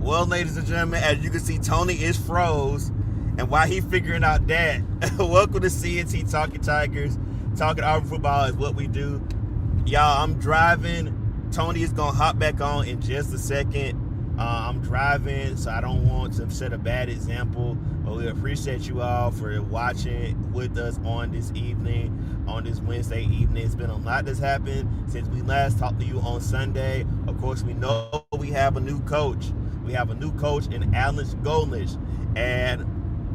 Well, ladies and gentlemen, as you can see, Toney is froze. And while he figuring out that, welcome to C&T Talking Tigers. Talking Auburn football is what we do. Y'all, I'm driving. Toney is going to hop back on in just a second. I'm driving, so I don't want to set a bad example. But we appreciate you all for watching with us on this evening, on this Wednesday evening. It's been a lot that's happened since we last talked to you on Sunday. Of course, we know we have a new coach. We have a new coach in Alex Golesh, and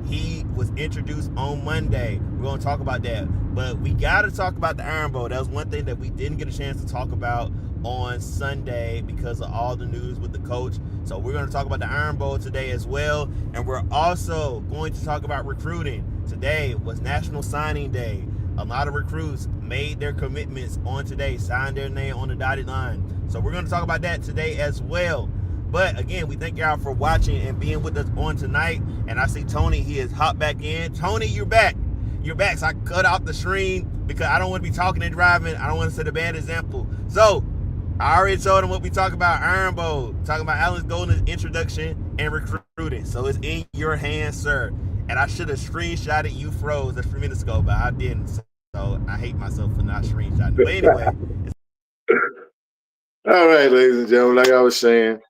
he was introduced on Monday. We're going to talk about that. But we got to talk about the Iron Bowl. That was one thing that we didn't get a chance to talk about on Sunday because of all the news with the coach. So we're going to talk about the Iron Bowl today as well. And we're also going to talk about recruiting. Today was National Signing Day. A lot of recruits made their commitments on today, signed their name on the dotted line. So we're going to talk about that today as well. But again, we thank y'all for watching and being with us on tonight. And I see Toney, he has hopped back in. Toney, you're back. You're back. So I cut out the stream because I don't want to be talking and driving. I don't want to set a bad example. So I already told him what we talk about, Iron Bowl, talking about Alex Golesh's introduction and recruiting. So it's in your hands, sir. And I should have screenshotted you froze a few minutes ago, but I didn't. So I hate myself for not screenshotting. But anyway. All right, ladies and gentlemen, like I was saying,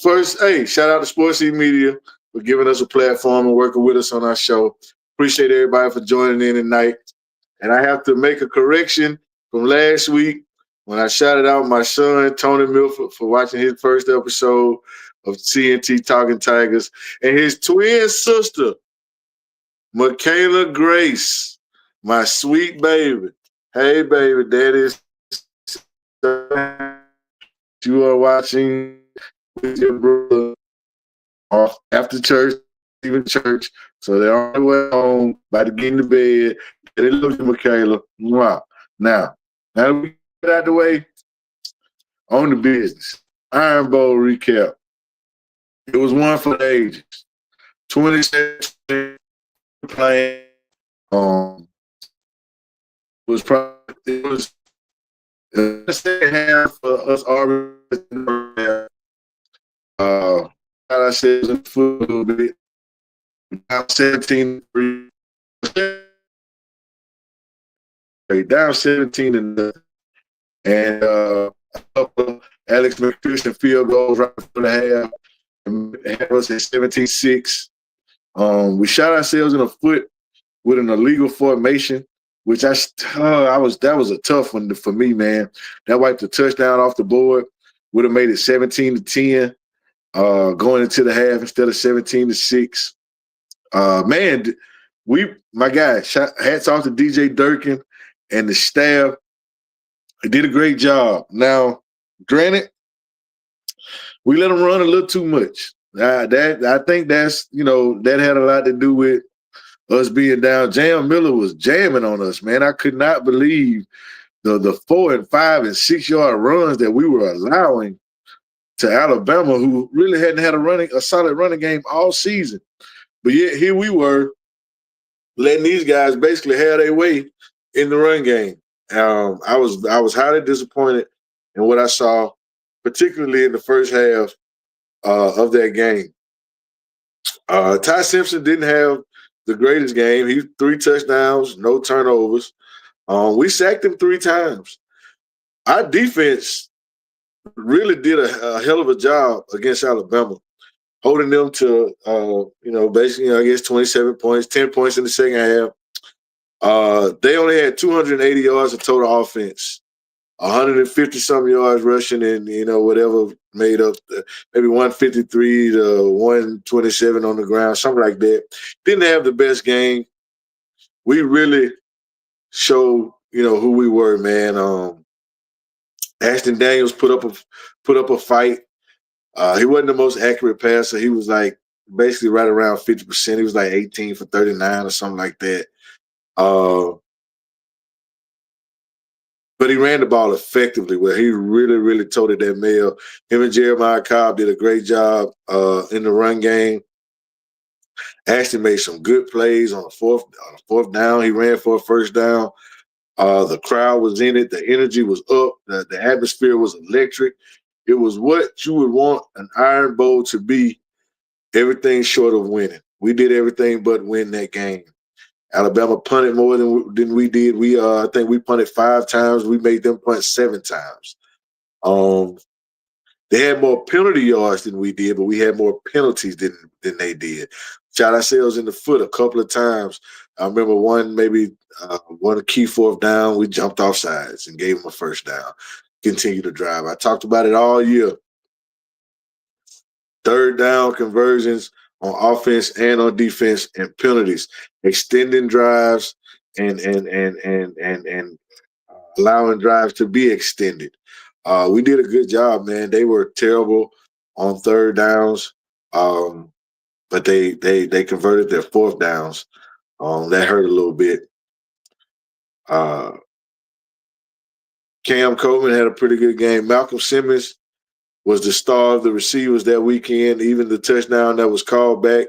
first, hey, shout out to Sports City Media for giving us a platform and working with us on our show. Appreciate everybody for joining in tonight. And I have to make a correction from last week when I shouted out my son, Tony Milford, for watching his first episode of C&T Talking Tigers, and his twin sister, Michaela Grace, my sweet baby. Hey, baby, that is you are watching with your brother off after church, even church. So they're on their way home, about to get into bed. They look at Michaela. Wow. Now that we get out the way, on the business. Iron Bowl recap. It was one for the ages. 2017 playing. It was the second half for us Auburn. I said in foot a little bit. Down 17-3. Down 17 and a couple Alex McPherson field goals right before the half. And had us at 17-6. We shot ourselves in the foot with an illegal formation, which that was a tough one for me, man. That wiped the touchdown off the board. Would have made it 17-10 going into the half instead of 17-6. Man, my guy, hats off to DJ Durkin and the staff. They did a great job. Now, granted, we let them run a little too much. I think that had a lot to do with us being down. Jam Miller was jamming on us, man. I could not believe the 4 and 5 and 6 yard runs that we were allowing to Alabama, who really hadn't had a solid running game all season. But yet here we were letting these guys basically have their way in the run game. I was highly disappointed in what I saw, particularly in the first half of that game. Ty Simpson didn't have the greatest game. He 3 touchdowns, no turnovers. We sacked him 3 times. Our defense really did a hell of a job against Alabama, holding them to basically I guess 27 points, 10 points in the second half. They only had 280 yards of total offense, 150-some yards rushing, and whatever made up maybe 153 to 127 on the ground, something like that. Didn't have the best game. We really showed who we were, man. Ashton Daniels put up a fight. He wasn't the most accurate passer. He was like basically right around 50%. He was like 18 for 39 or something like that. But he ran the ball effectively, where he really, really toted that mail. Him and Jeremiah Cobb did a great job in the run game. Ashton made some good plays on a fourth down. He ran for a first down. The crowd was in it. The energy was up. The atmosphere was electric. It was what you would want an Iron Bowl to be, everything short of winning. We did everything but win that game. Alabama punted more than we did. I think we punted 5 times. We made them punt 7 times. They had more penalty yards than we did, but we had more penalties than they did. Shot ourselves in the foot a couple of times. I remember one key 4th down, we jumped off sides and gave them a 1st down. Continue to drive. I talked about it all year. 3rd down conversions on offense and on defense and penalties, extending drives and allowing drives to be extended. We did a good job, man. They were terrible on 3rd downs, but they converted their 4th downs. That hurt a little bit. Cam Coleman had a pretty good game. Malcolm Simmons was the star of the receivers that weekend. Even the touchdown that was called back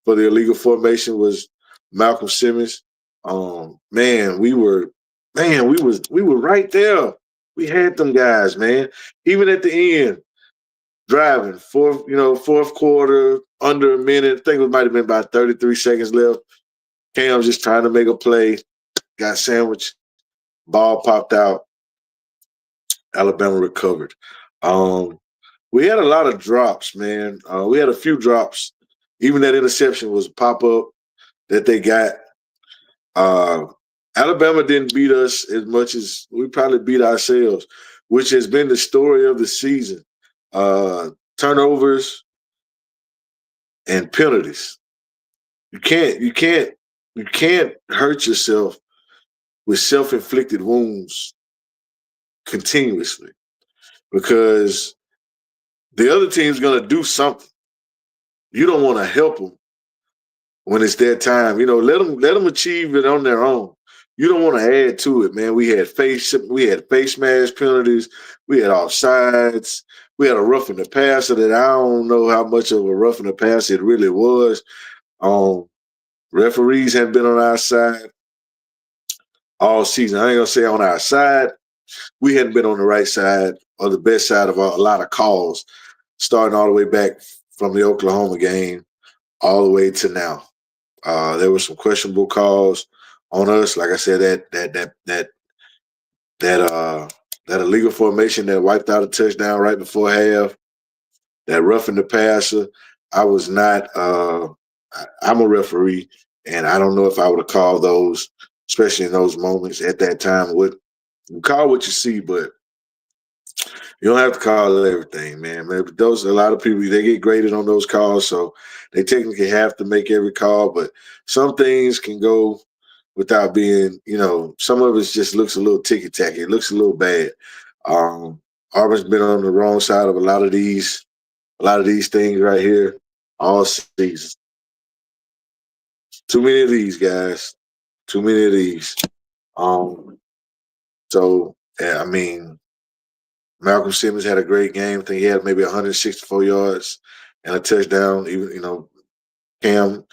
for the illegal formation was Malcolm Simmons. We were right there. We had them guys, man. Even at the end, driving, fourth quarter, under a minute. I think it might have been about 33 seconds left. Cam just trying to make a play, got sandwiched, ball popped out. Alabama recovered. We had a lot of drops, man. We had a few drops. Even that interception was a pop-up that they got. Alabama didn't beat us as much as we probably beat ourselves, which has been the story of the season. Turnovers and penalties. You can't hurt yourself with self-inflicted wounds continuously, because the other team's going to do something. You don't want to help them when it's their time. Let them achieve it on their own. You don't want to add to it, man. We had face mask penalties. We had offsides. We had a roughing the passer that I don't know how much of a roughing the passer it really was. Referees have been on our side all season. I ain't going to say on our side. We hadn't been on the right side or the best side of a lot of calls, starting all the way back from the Oklahoma game all the way to now. There were some questionable calls on us. Like I said, that illegal formation that wiped out a touchdown right before half, that roughing the passer. I was not. I'm a referee, and I don't know if I would have called those, especially in those moments at that time. You call what you see, but you don't have to call everything, man. A lot of people, they get graded on those calls, so they technically have to make every call. But some things can go without being, some of it just looks a little ticky-tacky. It looks a little bad. Auburn's been on the wrong side of a lot of these things right here all season. Too many of these, guys. Too many of these. Malcolm Simmons had a great game. I think he had maybe 164 yards and a touchdown. Even, Cam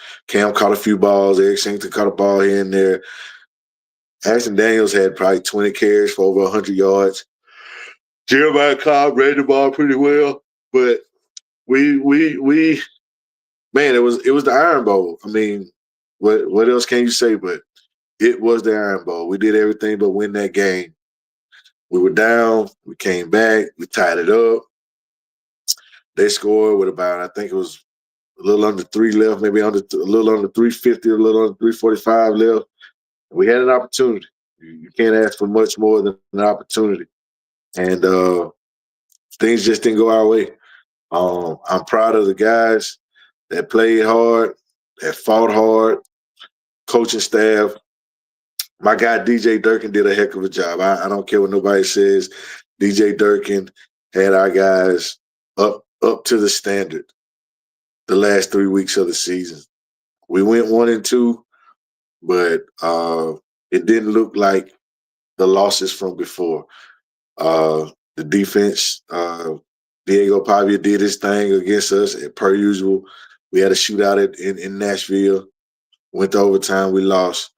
caught a few balls. Eric Singleton caught a ball here and there. Ashton Daniels had probably 20 carries for over 100 yards. Jeremiah Cobb ran the ball pretty well, but it was the Iron Bowl. I mean, what else can you say? But it was the Iron Bowl. We did everything but win that game. We were down. We came back. We tied it up. They scored with about, I think it was a little under 3 left, maybe a little under 350, a little under 345 left. We had an opportunity. You can't ask for much more than an opportunity. And things just didn't go our way. I'm proud of the guys that played hard, that fought hard, coaching staff. My guy, DJ Durkin, did a heck of a job. I don't care what nobody says. DJ Durkin had our guys up to the standard the last 3 weeks of the season. We went 1-2, but it didn't look like the losses from before. The defense, Diego Pavia did his thing against us, per usual. We had a shootout in Nashville. Went to overtime. We lost.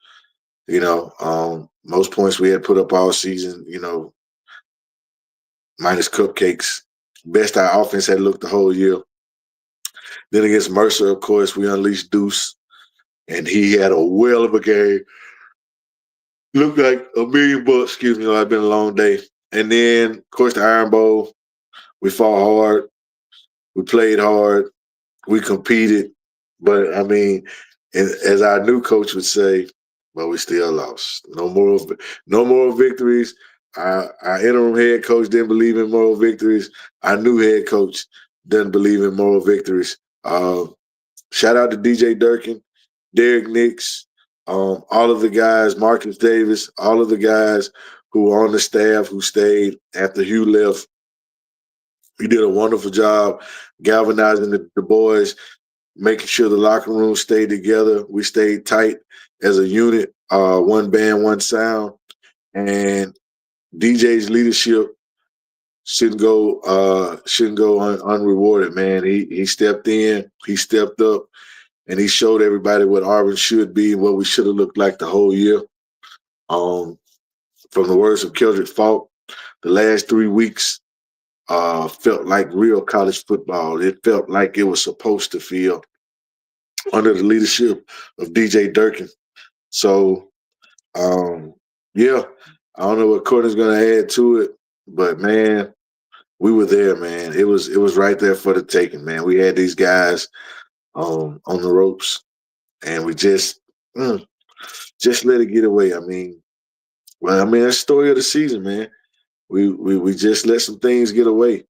Most points we had put up all season, minus cupcakes. Best our offense had looked the whole year. Then against Mercer, of course, we unleashed Deuce, and he had a whale of a game. Looked like $1,000,000. Excuse me, it's been a long day. And then, of course, the Iron Bowl. We fought hard. We played hard. We competed. But I mean, as our new coach would say, but we still lost. No more victories. Our interim head coach didn't believe in moral victories. Our new head coach doesn't believe in moral victories. Shout out to DJ Durkin, Derek Nix, all of the guys, Marcus Davis, all of the guys who were on the staff who stayed after Hugh left. We did a wonderful job galvanizing the boys, making sure the locker room stayed together. We stayed tight as a unit, one band, one sound. And DJ's leadership shouldn't go unrewarded, man. He stepped in, he stepped up, and he showed everybody what Auburn should be and what we should have looked like the whole year. From the words of Keldrick Falk, the last 3 weeks felt like real college football. It felt like it was supposed to feel under the leadership of DJ Durkin. So, yeah, I don't know what Courtney's going to add to it, but, man, we were there, man. It was right there for the taking, man. We had these guys on the ropes, and we just let it get away. I mean, that's the story of the season, man. We just let some things get away.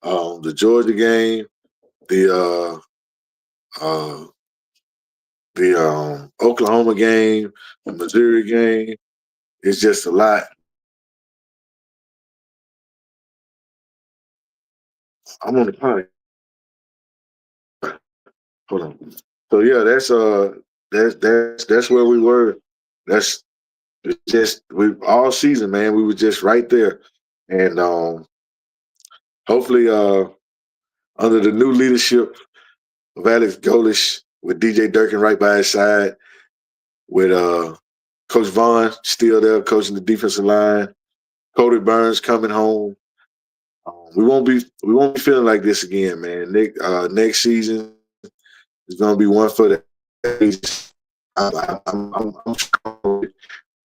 The Georgia game, the Oklahoma game, the Missouri game. It's just a lot. I'm on the pod. Hold on. So yeah, that's where we were. That's just we all season, man. We were just right there, and hopefully, under the new leadership of Alex Golesh, with DJ Durkin right by his side, with Coach Vaughn still there coaching the defensive line, Cody Burns coming home. We won't be feeling like this again, man. Next season is going to be one for the ages. I'm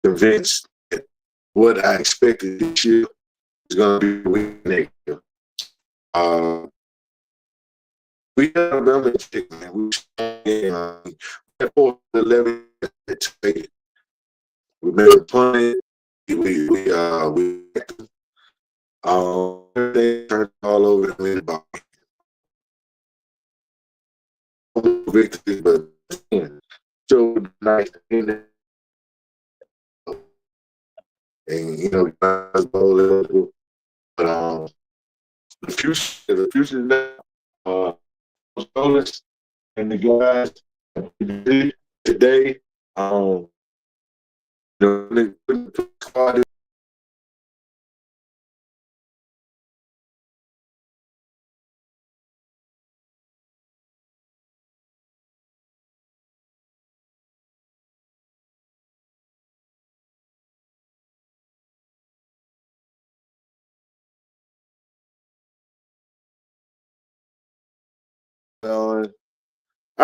convinced that what I expected this year is going to be next year. We got a balance check, man. We had 4-11 traded. We made a punt. We everything turned all over the mid ball. Victory, but so nice and but the future now. Golesh and the guys today, I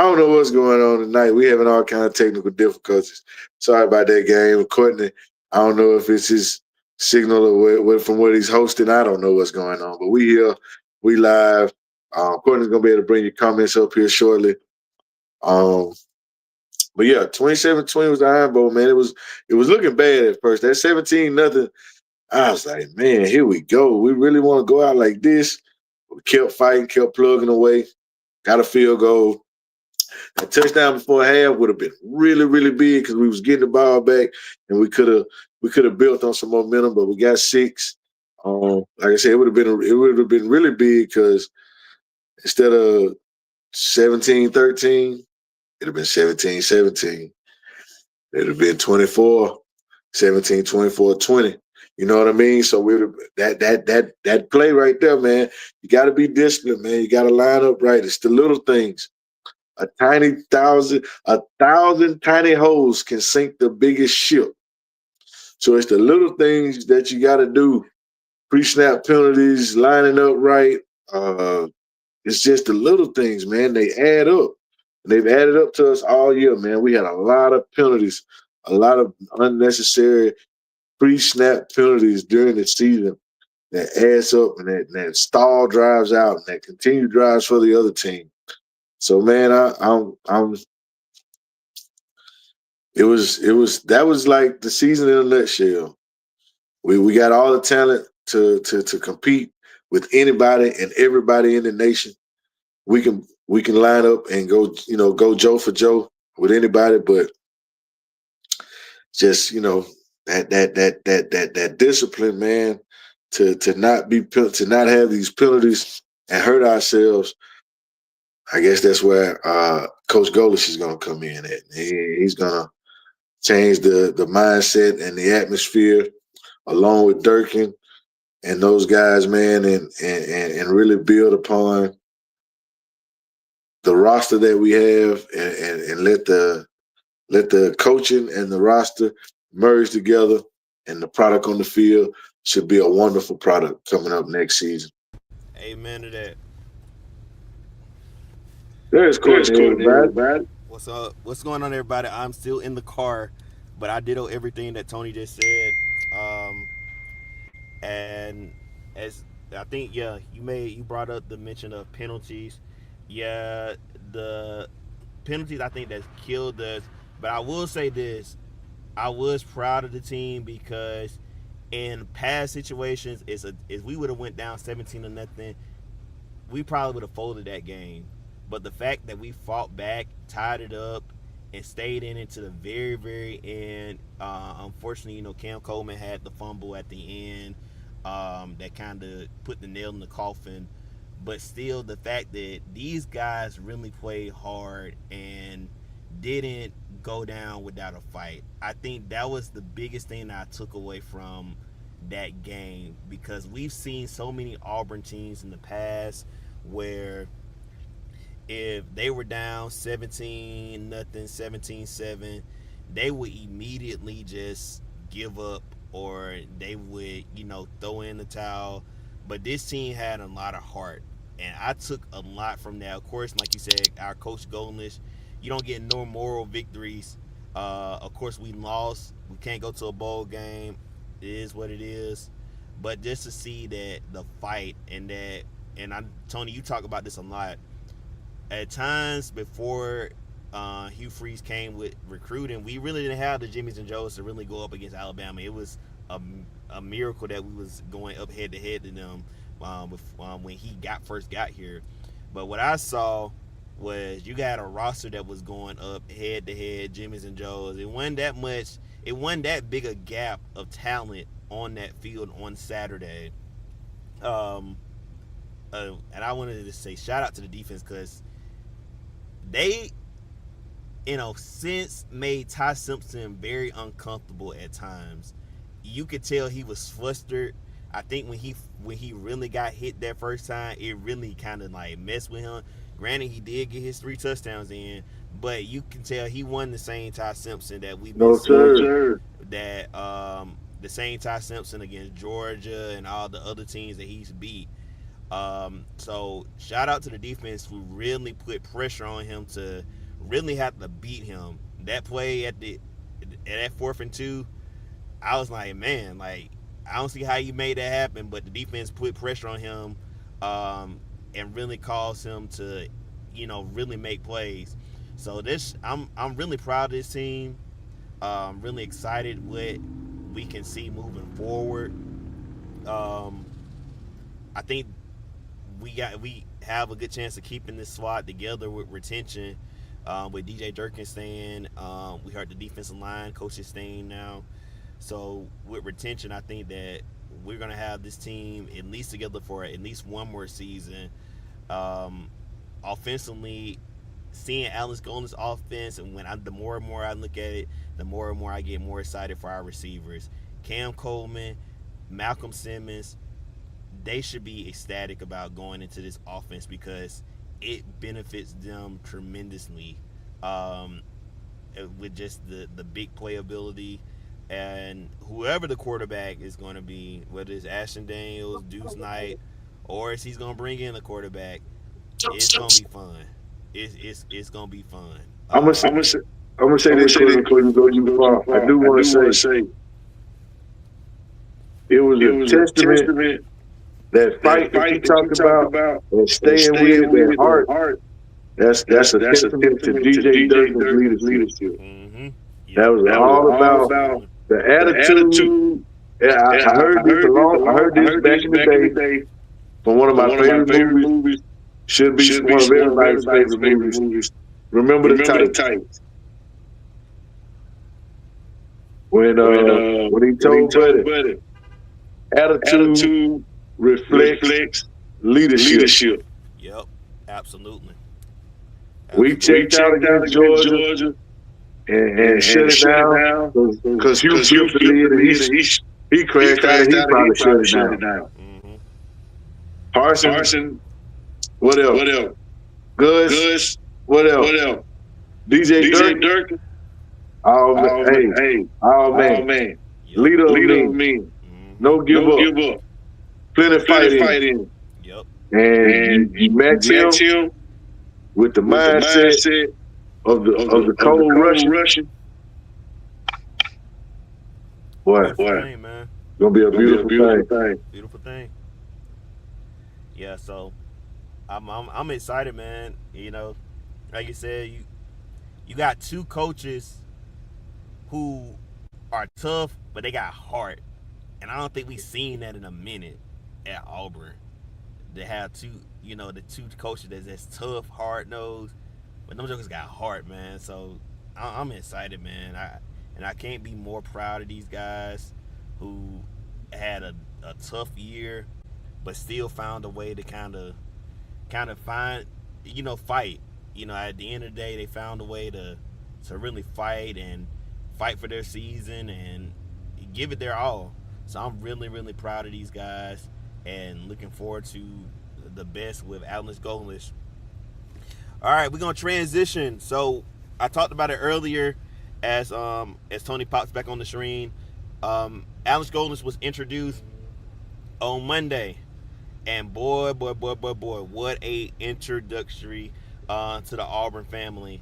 don't know what's going on tonight. We having all kind of technical difficulties. Sorry about that game. Courtney, I don't know if it's his signal or from what he's hosting. I don't know what's going on. But we here. We live. Courtney's going to be able to bring your comments up here shortly. But yeah, 27-20 was the Iron Bowl, man. It was looking bad at first. That 17-0, I was like, man, here we go. We really want to go out like this. We kept fighting, kept plugging away, got a field goal. A touchdown before half would have been really, really big because we was getting the ball back and we could have built on some momentum, but we got 6. Like I said, it would have been really big because instead of 17-13, it'd have been 17-17. It'd have been 24-17, 24-20. You know what I mean? So that play right there, man. You got to be disciplined, man. You got to line up right. It's the little things. A thousand tiny holes can sink the biggest ship. So it's the little things that you got to do. Pre-snap penalties, lining up right, Uh, it's just the little things, man. They add up. And they've added up to us all year, man. We had a lot of penalties, a lot of unnecessary pre-snap penalties during the season that adds up and that stall drives out and that continue drives for the other team. So man, I'm it was that was like the season in a nutshell. We got all the talent to compete with anybody and everybody in the nation. We can line up and go Joe for Joe with anybody, but just that discipline, man, to not have these penalties and hurt ourselves. I guess that's where Coach Golesh is going to come in at. He's going to change the mindset and the atmosphere along with Durkin and those guys, man, and really build upon the roster that we have and let the coaching and the roster merge together, and the product on the field should be a wonderful product coming up next season. Amen to that. There's There's Courtney, Courtney, everybody. everybody. What's up? What's going on, everybody? I'm still in the car, but I ditto everything that Tony just said. And as I think, yeah, you brought up the mention of penalties. Yeah, the penalties I think that's killed us. But I will say this: I was proud of the team because in past situations, if we would have went down 17-0, we probably would have folded that game. But the fact that we fought back, tied it up, and stayed in it to the very, very end. Unfortunately, Cam Coleman had the fumble at the end that kind of put the nail in the coffin. But still, the fact that these guys really played hard and didn't go down without a fight. I think that was the biggest thing that I took away from that game, because we've seen so many Auburn teams in the past where if they were down 17 nothing, 17-7, they would immediately just give up, or they would, throw in the towel. But this team had a lot of heart, and I took a lot from that. Of course, like you said, our coach Golesh, you don't get no moral victories. Of course, we lost. We can't go to a bowl game. It is what it is. But just to see that the fight Tony, you talk about this a lot. At times before Hugh Freeze came with recruiting, we really didn't have the Jimmies and Joes to really go up against Alabama. It was a miracle that we was going up head to head to them when he first got here. But what I saw was you got a roster that was going up head to head, Jimmies and Joes. It wasn't that much. It wasn't that big a gap of talent on that field on Saturday. Um, and I wanted to say shout out to the defense, because they, since made Ty Simpson very uncomfortable at times. You could tell he was flustered. I think when he really got hit that first time, it really kind of like messed with him. Granted, he did get his 3 touchdowns in, but you can tell he won the same Ty Simpson that we've been No, seeing. No, sir. sir. That the same Ty Simpson against Georgia and all the other teams that he's beat. So shout out to the defense who really put pressure on him to really have to beat him. That play at that 4th and 2, I was like, man, like I don't see how you made that happen, but the defense put pressure on him, and really caused him to, really make plays. So I'm really proud of this team. Really excited what we can see moving forward. Um, I think we have a good chance of keeping this squad together with retention. With DJ Durkin staying, we heard the defensive line coach is staying now. So with retention, I think that we're gonna have this team at least together for at least one more season. Um, Offensively, seeing Alex Golesh offense, and the more and more I look at it, the more and more I get more excited for our receivers. Cam Coleman, Malcolm Simmons, they should be ecstatic about going into this offense because it benefits them tremendously, um, with just the big playability. And whoever the quarterback is going to be, whether it's Ashton Daniels, Deuce Knight, or is he's gonna bring in a quarterback. It's gonna be fun. It's gonna be fun. I'm gonna say, I'm gonna say this, Courtney, before you go too far. I do want to say it was a testament that fight that you talked about and staying with it, that heart. That's a testament to DJ Durkin's leadership. Mm-hmm. That Yep. was all about the attitude. Yeah, I heard this I heard this back in the day from one of my favorite movies. Should be one of everybody's favorite movies. Remember the Titans. When he told Buddy, attitude reflects leadership. Yep. Absolutely. We checked out against Georgia and shut it down because Hugh flipped the lid and he crashed out and he probably shut it down. Mm-hmm. Harsin, what else? Gus, what else? DJ Durkin, oh man, Yep. leader of men, Mm-hmm. no give up, plenty fight in. Yep. And you match him with the mindset of the cold Russian. Boy, Thing, man. gonna be a beautiful thing. Beautiful thing. Yeah. So I'm excited, man. You know, like you said, you got two coaches who are tough, but they got heart, and I don't think we've seen that in a minute at Auburn. They have the two coaches that's tough, hard nosed, but them jokers got heart, man. So I'm excited, man. I can't be more proud of these guys who had a tough year, but still found a way to kind of find, fight. At the end of the day, they found a way to really fight for their season and give it their all. So I'm really, really proud of these guys and looking forward to the best with Alex Golesh. All right, we're gonna transition. So I talked about it earlier as Toney pops back on the screen. Alex Golesh was introduced on Monday, and boy, what a introductory to the Auburn family.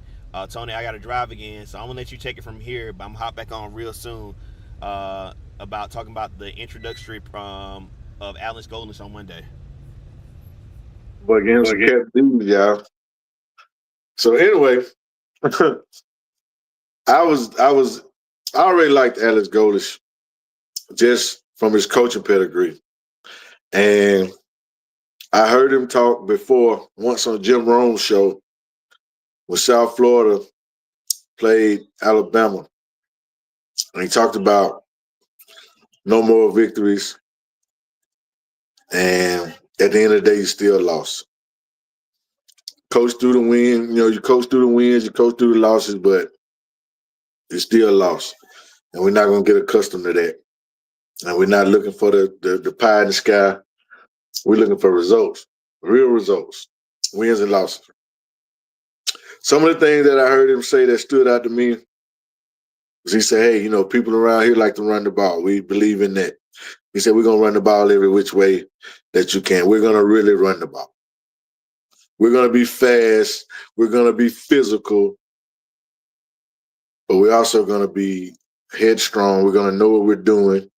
Toney, I got to drive again, so I'm gonna let you take it from here. But I'm gonna hop back on real soon about talking about the introductory of Alex Golesh on Monday. But again, some cat dudes, y'all. So anyway, I already liked Alex Golesh just from his coaching pedigree. And I heard him talk before once on Jim Rome's show when South Florida played Alabama. And he talked about no more victories. And at the end of the day, you still lost. Coach through the win, you coach through the wins, you coach through the losses, but you still lost. And we're not going to get accustomed to that. And we're not looking for the pie in the sky. We're looking for results, real results, wins and losses. Some of the things that I heard him say that stood out to me was he said, hey, people around here like to run the ball. We believe in that. He said, we're going to run the ball every which way that you can. We're going to really run the ball. We're going to be fast. We're going to be physical. But we're also going to be headstrong. We're going to know what we're doing.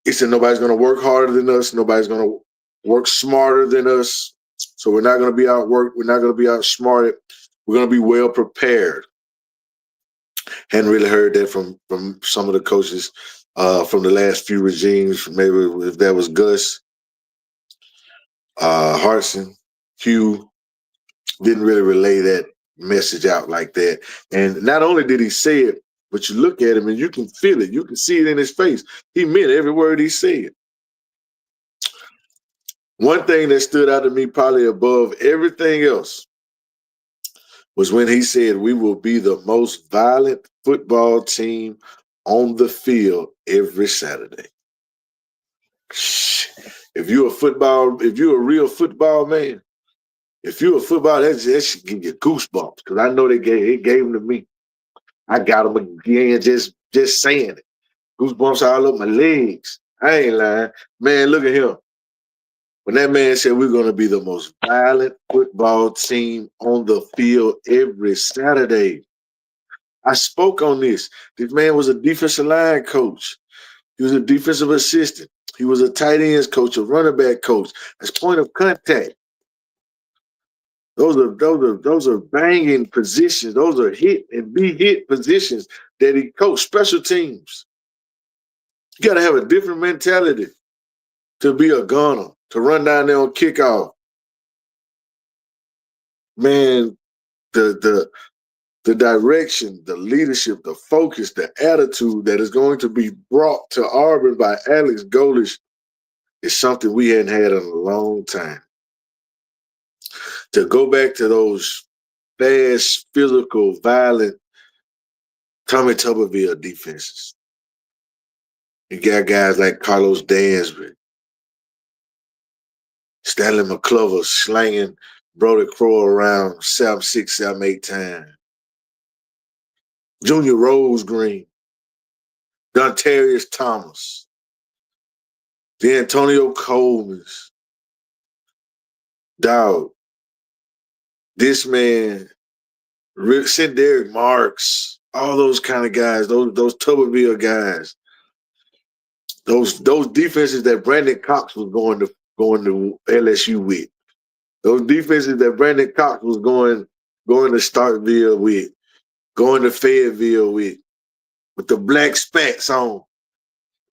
He said nobody's going to work harder than us. Nobody's going to work smarter than us. So we're not going to be outworked. We're not going to be outsmarted. We're going to be well prepared. Hadn't really heard that from some of the coaches from the last few regimes. Maybe if that was Gus, Harsin, Hugh, didn't really relay that message out like that. And not only did he say it, but you look at him and you can feel it. You can see it in his face. He meant every word he said. One thing that stood out to me probably above everything else was when he said we will be the most violent football team on the field every Saturday. If you're a real football man, if you're a football, that should give you goosebumps because I know it gave them to me. I got them again just saying it. Goosebumps all up my legs. I ain't lying. Man, look at him. when that man said we're going to be the most violent football team on the field every Saturday. I spoke on this. This man was a defensive line coach. He was a defensive assistant. He was a tight ends coach, a running back coach. As point of contact. Those are banging positions. Those are hit and be hit positions that he coached. Special teams. You got to have a different mentality to be a gunner, to run down there on kickoff. Man, the direction, the leadership, the focus, the attitude that is going to be brought to Auburn by Alex Golesh is something we hadn't had in a long time. To go back to those fast, physical, violent Tommy Tuberville defenses. You got guys like Carlos Dansby, Stanley McClover slanging Brody Crow around 7'6", 7'8" times. Junior Rose Green, Dontarius Thomas, the Antonio Coleman's. Dog, this man, Derek Marks, all those kind of guys, those Tuberville guys, those defenses that Brandon Cox was going to LSU with, those defenses that Brandon Cox was going to Starkville with, going to Fayetteville with the black spats on.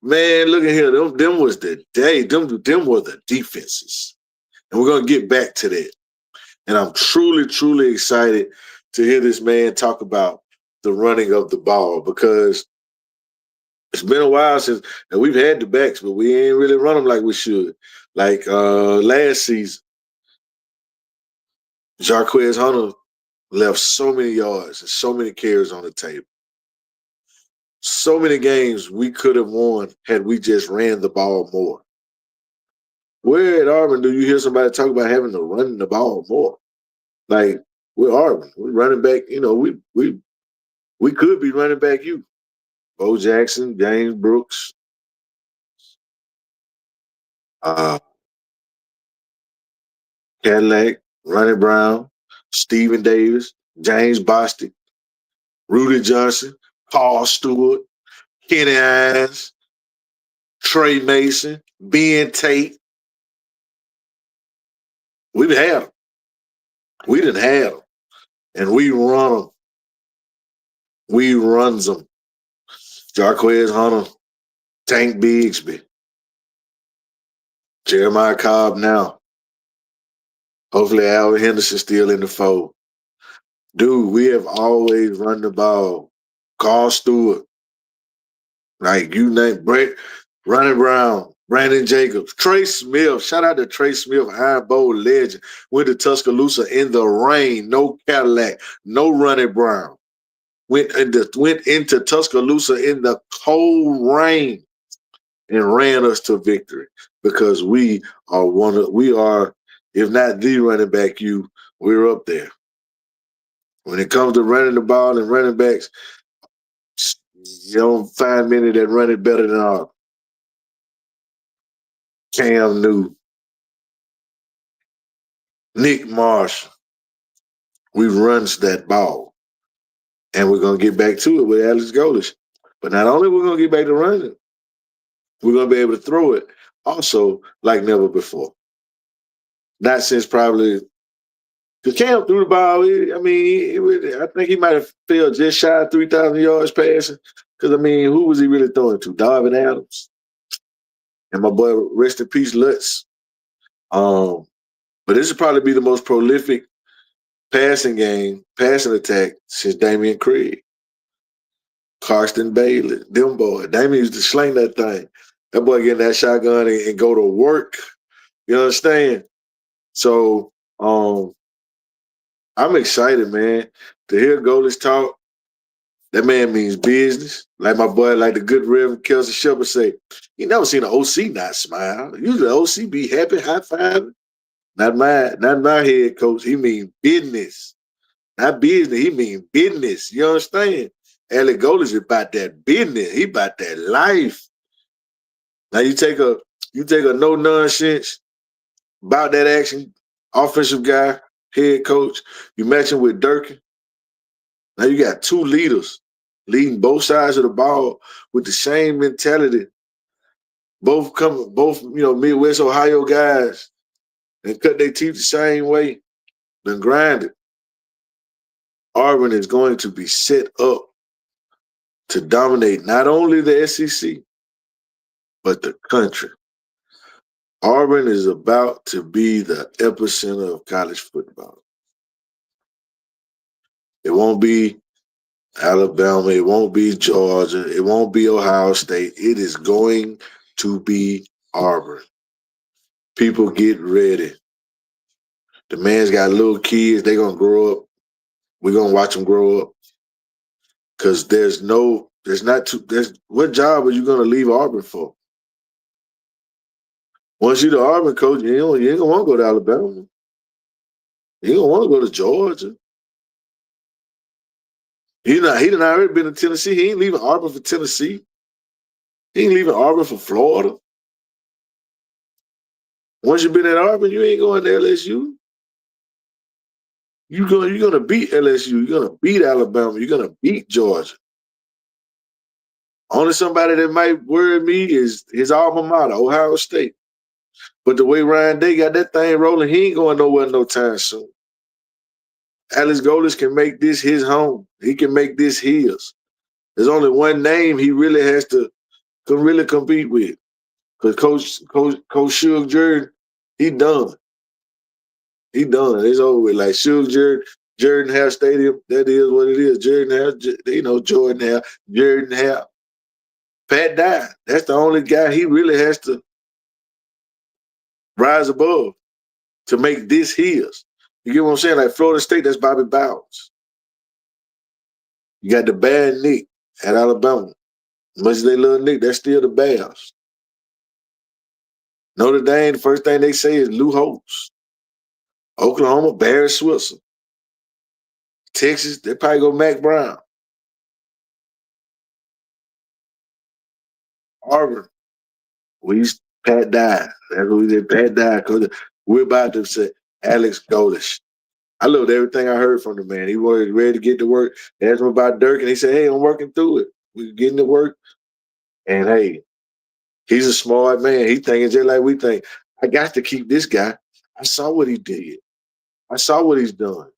Man, look at here. Them was the day. Them were the defenses. And we're going to get back to that. And I'm truly, truly excited to hear this man talk about the running of the ball, because it's been a while since, and we've had the backs, but we ain't really run them like we should. Like last season, Jarquez Hunter left so many yards and so many carries on the table. So many games we could have won had we just ran the ball more. Where at Auburn do you hear somebody talk about having to run the ball more? Like, we're Auburn. We're running back, we could be running back you. Bo Jackson, James Brooks, Cadillac, Ronnie Brown, Stephen Davis, James Bostic, Rudy Johnson, Paul Stewart, Kenny Hines, Trey Mason, Ben Tate. We've had them. We didn't have them. And we run them. We runs them. Jarquez Hunter, Tank Bigsby, Jeremiah Cobb now. Hopefully Alvin Henderson still in the fold. Dude, we have always run the ball. Carl Stewart, like you name Brett, Ronnie Brown, Brandon Jacobs, Trey Smith. Shout out to Trey Smith, Iron Bowl legend. Went to Tuscaloosa in the rain, no Cadillac, no Ronnie Brown. Went into Tuscaloosa in the cold rain and ran us to victory, because we are, if not the running back, we're up there. When it comes to running the ball and running backs, you don't find many that run it better than ours. Cam Newton, Nick Marshall. We runs that ball. And we're going to get back to it with Alex Golesh. But not only we're going to get back to running, we're going to be able to throw it also like never before. Not since probably, because Cam threw the ball. I think he might have fell just shy of 3,000 yards passing. Because, who was he really throwing to? Darvin Adams. And my boy, rest in peace, Lutz. But this would probably be the most prolific passing attack since Damian Craig. Carson Bailey, them boy. Damian used to sling that thing. That boy getting that shotgun and go to work. You understand? So I'm excited, man, to hear Golesh talk. That man means business. Like my boy, like the good Reverend Kelsey Shepard say, you never seen an OC not smile. Usually OC be happy, high-fiving. Not my head coach. He mean business. Not business. He mean business. You understand? Alex Golesh is about that business. He about that life. Now you take a no nonsense about that action, offensive guy, head coach. You match him with Durkin. Now you got two leaders leading both sides of the ball with the same mentality. Both Midwest Ohio guys, and cut their teeth the same way, then grind it. Auburn is going to be set up to dominate not only the SEC, but the country. Auburn is about to be the epicenter of college football. It won't be Alabama. It won't be Georgia. It won't be Ohio State. It is going to be Auburn. People get ready. The man's got little kids. They're going to grow up. We're going to watch them grow up. Because what job are you going to leave Auburn for? Once you're the Auburn coach, you ain't going to want to go to Alabama. You don't want to go to Georgia. He done already been to Tennessee. He ain't leaving Auburn for Tennessee. He ain't leaving Auburn for Florida. Once you've been at Auburn, you ain't going to LSU. You're gonna beat LSU. You're gonna beat Alabama. You're gonna beat Georgia. Only somebody that might worry me is his alma mater, Ohio State. But the way Ryan Day got that thing rolling, he ain't going nowhere no time soon. Alex Golesh can make this his home. He can make this his. There's only one name he really has to really compete with. Because Coach Suge Jordan, he done. He done. It's over with. Like Suge Jordan Hare Stadium, that is what it is. Jordan Hare, Jordan Hare. Pat Dye. That's the only guy he really has to rise above to make this his. You get what I'm saying? Like Florida State, that's Bobby Bowers. You got the bad Nick at Alabama. Much as they love Nick, that's still the Bears. Notre Dame, the first thing they say is Lou Holtz. Oklahoma, Barry Switzer. Texas, they probably go Mac Brown. Auburn, Pat Dye. That's what we did, Pat Dye. Because we're about to say Alex Golesh. I loved everything I heard from the man. He was ready to get to work. They asked him about Dirk, and he said, hey, I'm working through it. We're getting to work. And, hey, he's a smart man. He thinking just like we think. I got to keep this guy. I saw what he did. I saw what he's done.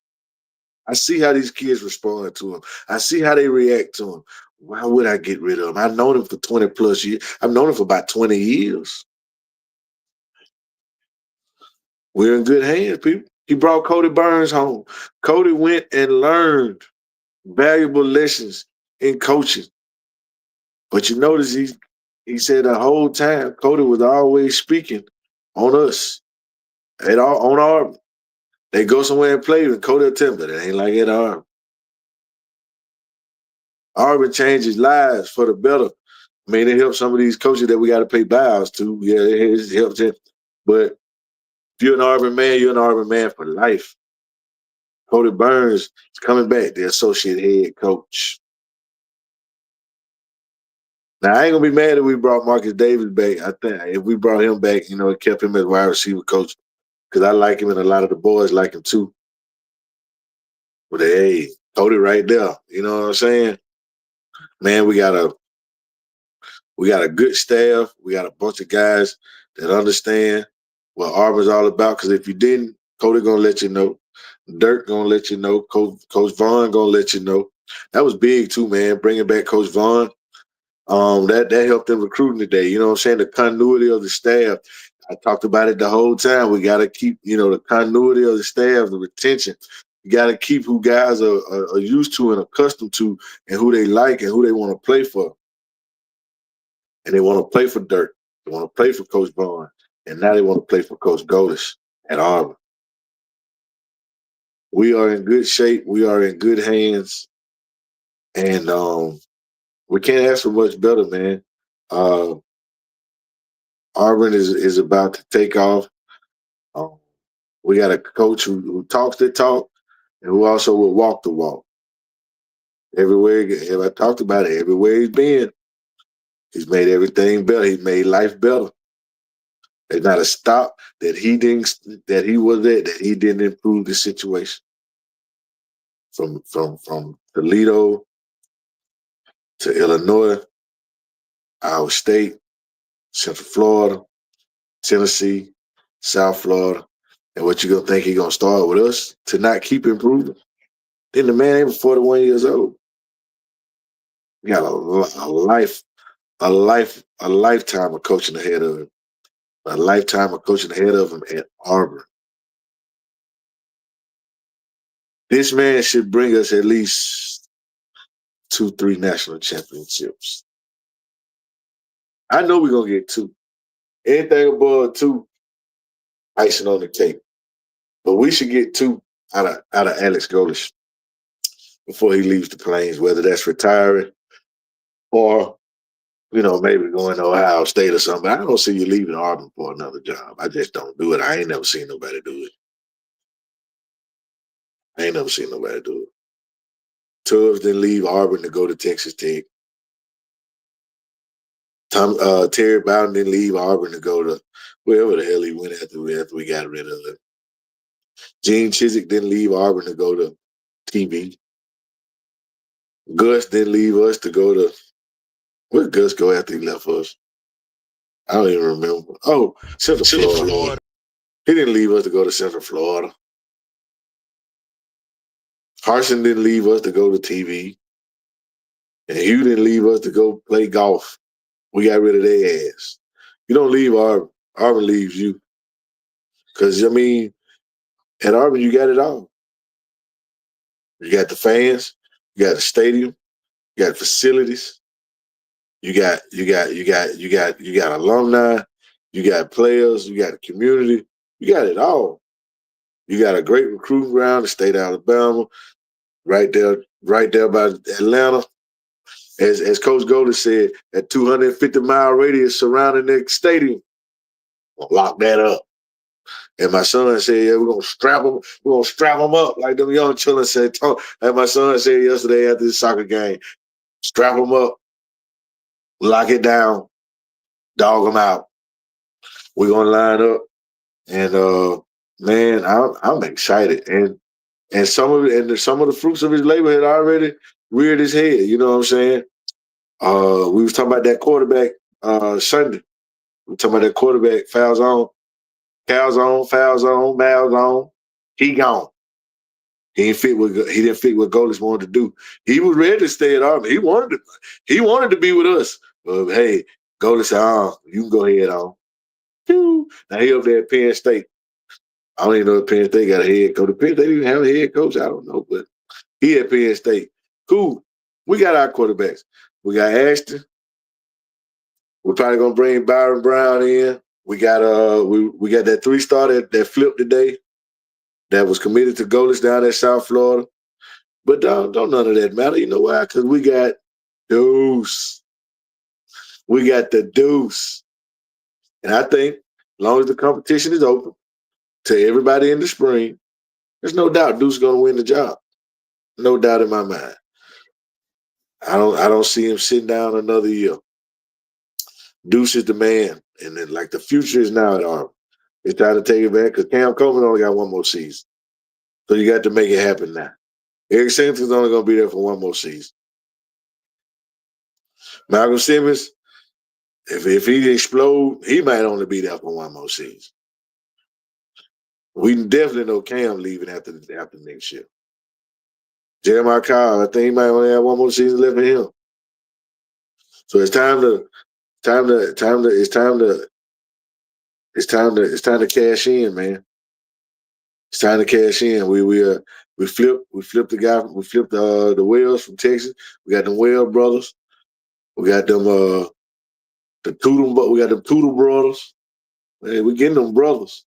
I see how these kids respond to him. I see how they react to him. Why would I get rid of him? I've known him for 20 plus years. I've known him for about 20 years. We're in good hands, people. He brought Cody Burns home. Cody went and learned valuable lessons in coaching. But you notice he said the whole time Cody was always speaking on us. On Auburn. They go somewhere and play, and Cody will tell them, it ain't like it Auburn. Auburn changes lives for the better. I mean, it helps some of these coaches that we got to pay buyouts to. Yeah, it helps them. But if you're an Auburn man, you're an Auburn man for life. Cody Burns is coming back, the associate head coach. Now, I ain't going to be mad if we brought Marcus Davis back. I think if we brought him back, it kept him as wide receiver coach because I like him and a lot of the boys like him too. But, hey, Cody right there. You know what I'm saying? Man, we got a good staff. We got a bunch of guys that understand what Auburn's all about. Because if you didn't, Cody going to let you know. Dirk going to let you know. Coach Vaughn going to let you know. That was big too, man, bringing back Coach Vaughn. That helped them recruiting today. You know what I'm saying? The continuity of the staff. I talked about it the whole time. We got to keep, the continuity of the staff, the retention. You got to keep who guys are used to and accustomed to and who they like and who they want to play for. And they want to play for Dirk. They want to play for Coach Vaughn. And now they want to play for Coach Golesh at Auburn. We are in good shape. We are in good hands. And we can't ask for much better, man. Auburn is about to take off. We got a coach who talks the talk and who also will walk the walk. Everywhere, if I talked about it, everywhere he's been, he's made everything better. He's made life better. There's not a stop that he didn't improve the situation. From Toledo to Illinois, Iowa State, Central Florida, Tennessee, South Florida. And what you gonna think he gonna start with us to not keep improving? Then the man ain't 41 years old. He got a lifetime of coaching ahead of him. A lifetime of coaching ahead of him at Auburn. This man should bring us at least 2-3 national championships. I know we're gonna get 2. Anything above 2, icing on the cake. But we should get 2 out of Alex Golesh before he leaves the Plains, whether that's retiring or, maybe going to Ohio State or something. But I don't see you leaving Auburn for another job. I just don't do it. I ain't never seen nobody do it. Tubbs didn't leave Auburn to go to Texas Tech. Terry Bowden didn't leave Auburn to go to wherever the hell he went after we got rid of him. Gene Chizik didn't leave Auburn to go to TV. Gus didn't leave us to go to where did Gus go after he left us? I don't even remember. Oh, Central Florida. He didn't leave us to go to Central Florida. Harsin didn't leave us to go to TV. And Hugh didn't leave us to go play golf. We got rid of their ass. You don't leave Auburn. Auburn leaves you. Because, at Auburn, you got it all. You got the fans. You got the stadium. You got facilities. You got alumni. You got players. You got the community. You got it all. You got a great recruiting ground, the state of Alabama, right there by Atlanta. As Coach Golesh said, that 250-mile radius surrounding the stadium, lock that up. And my son said, "Yeah, we're gonna strap them up like them young children said." And my son said yesterday after the soccer game, "Strap them up, lock it down, dog them out. We're gonna line up." And man, I'm excited. And some of the fruits of his labor had already reared his head. You know what I'm saying? We was talking about that quarterback Sunday. We talking about that quarterback, fouls on, mouths on. He gone. He didn't fit what Golesh wanted to do. He was ready to stay at Auburn. He wanted to be with us. But hey, Golesh said, you can go ahead on. Now he up there at Penn State. I don't even know if Penn State got a head coach. Penn State even have a head coach. I don't know, but he at Penn State. Cool. We got our quarterbacks. We got Ashton. We're probably gonna bring Byron Brown in. We got we got that 3-star that flipped today, that was committed to Golesh down at South Florida. But don't none of that matter. You know why? Because we got Deuce. We got the Deuce. And I think as long as the competition is open to everybody in the spring, there's no doubt Deuce is gonna win the job. No doubt in my mind. I don't see him sitting down another year. Deuce is the man. And then the future is now at Auburn. It's time to take it back because Cam Coleman only got one more season. So you got to make it happen now. Eric Singleton's only going to be there for one more season. Malcolm Simmons, if he explode, he might only be there for one more season. We definitely know Cam leaving after next year. Jeremiah Kyle, I think he might only have one more season left for him. So it's time to cash in, man. It's time to cash in. We flipped the Wells from Texas. We got them Wells brothers. We got them we got them Tootle brothers. Man, we getting them brothers.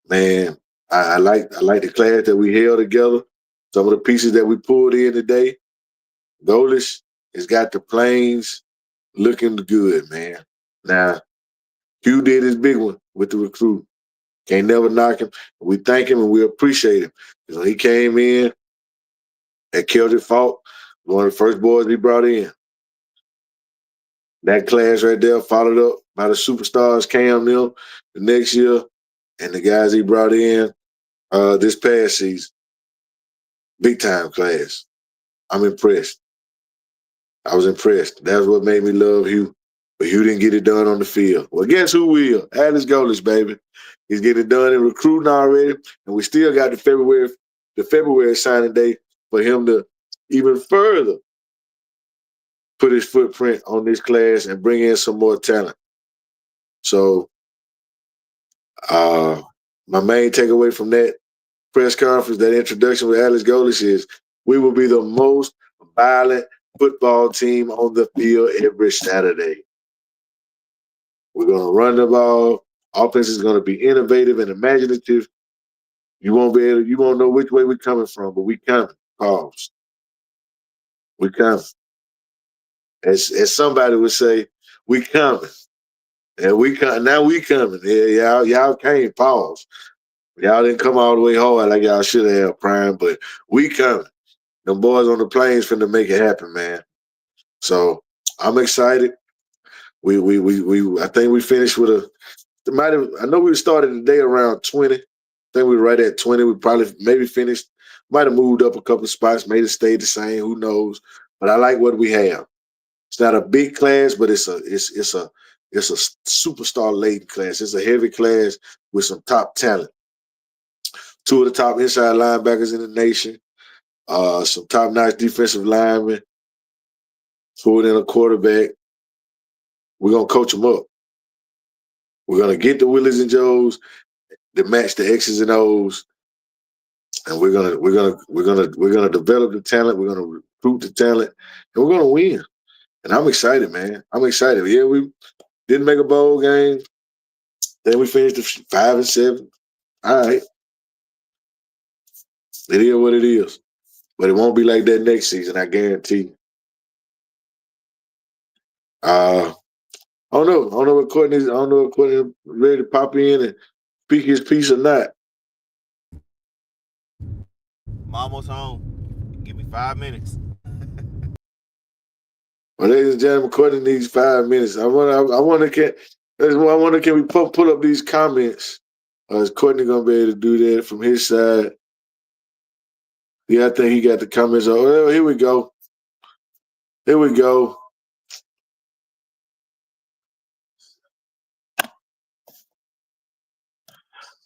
Man, I like the class that we held together. Some of the pieces that we pulled in today. Golesh has got the Plains looking good, man. Now, Hugh did his big one with the recruit. Can't never knock him. We thank him and we appreciate him. Because when he came in at Celtic Fault, one of the first boys he brought in. That class right there followed up by the superstars Cam Newton the next year and the guys he brought in this past season. Big time class. I'm impressed. I was impressed. That's what made me love Hugh. But Hugh didn't get it done on the field. Well, guess who will? Alex Golesh, baby. He's getting it done in recruiting already. And we still got the February signing day for him to even further put his footprint on this class and bring in some more talent. So my main takeaway from that press conference, that introduction with Alex Golesh is we will be the most violent football team on the field every Saturday. We're going to run the ball. Offense is going to be innovative and imaginative. You won't know which way we're coming from, but we coming. Pause. We coming. As somebody would say, we coming. And now we coming. Yeah, y'all came. Pause. Y'all didn't come all the way hard like y'all should have, Prime, but we coming. Them boys on the plains finna make it happen, man. So I'm excited. I think we finished with I know we started the day around 20. I think we were right at 20. We probably maybe finished, might have moved up a couple of spots, made it stay the same, who knows. But I like what we have. It's not a big class, but it's a superstar laden class. It's a heavy class with some top talent. 2 of the top inside linebackers in the nation, some top-notch defensive linemen, forward and a quarterback. We're gonna coach them up. We're gonna get the Willies and Joes to match the X's and O's, and we're gonna develop the talent. We're gonna recruit the talent, and we're gonna win. And I'm excited, man. I'm excited. Yeah, we didn't make a bowl game. Then we finished at 5-7. All right, it is what it is. But it won't be like that next season, I guarantee. I don't know. I don't know if Courtney's ready to pop in and speak his piece or not. I'm almost home. Give me 5 minutes. Well, ladies and gentlemen, Courtney needs 5 minutes. I wonder can we pull up these comments? Is Courtney gonna be able to do that from his side? Yeah, I think he got the comments. Oh, here we go. Here we go.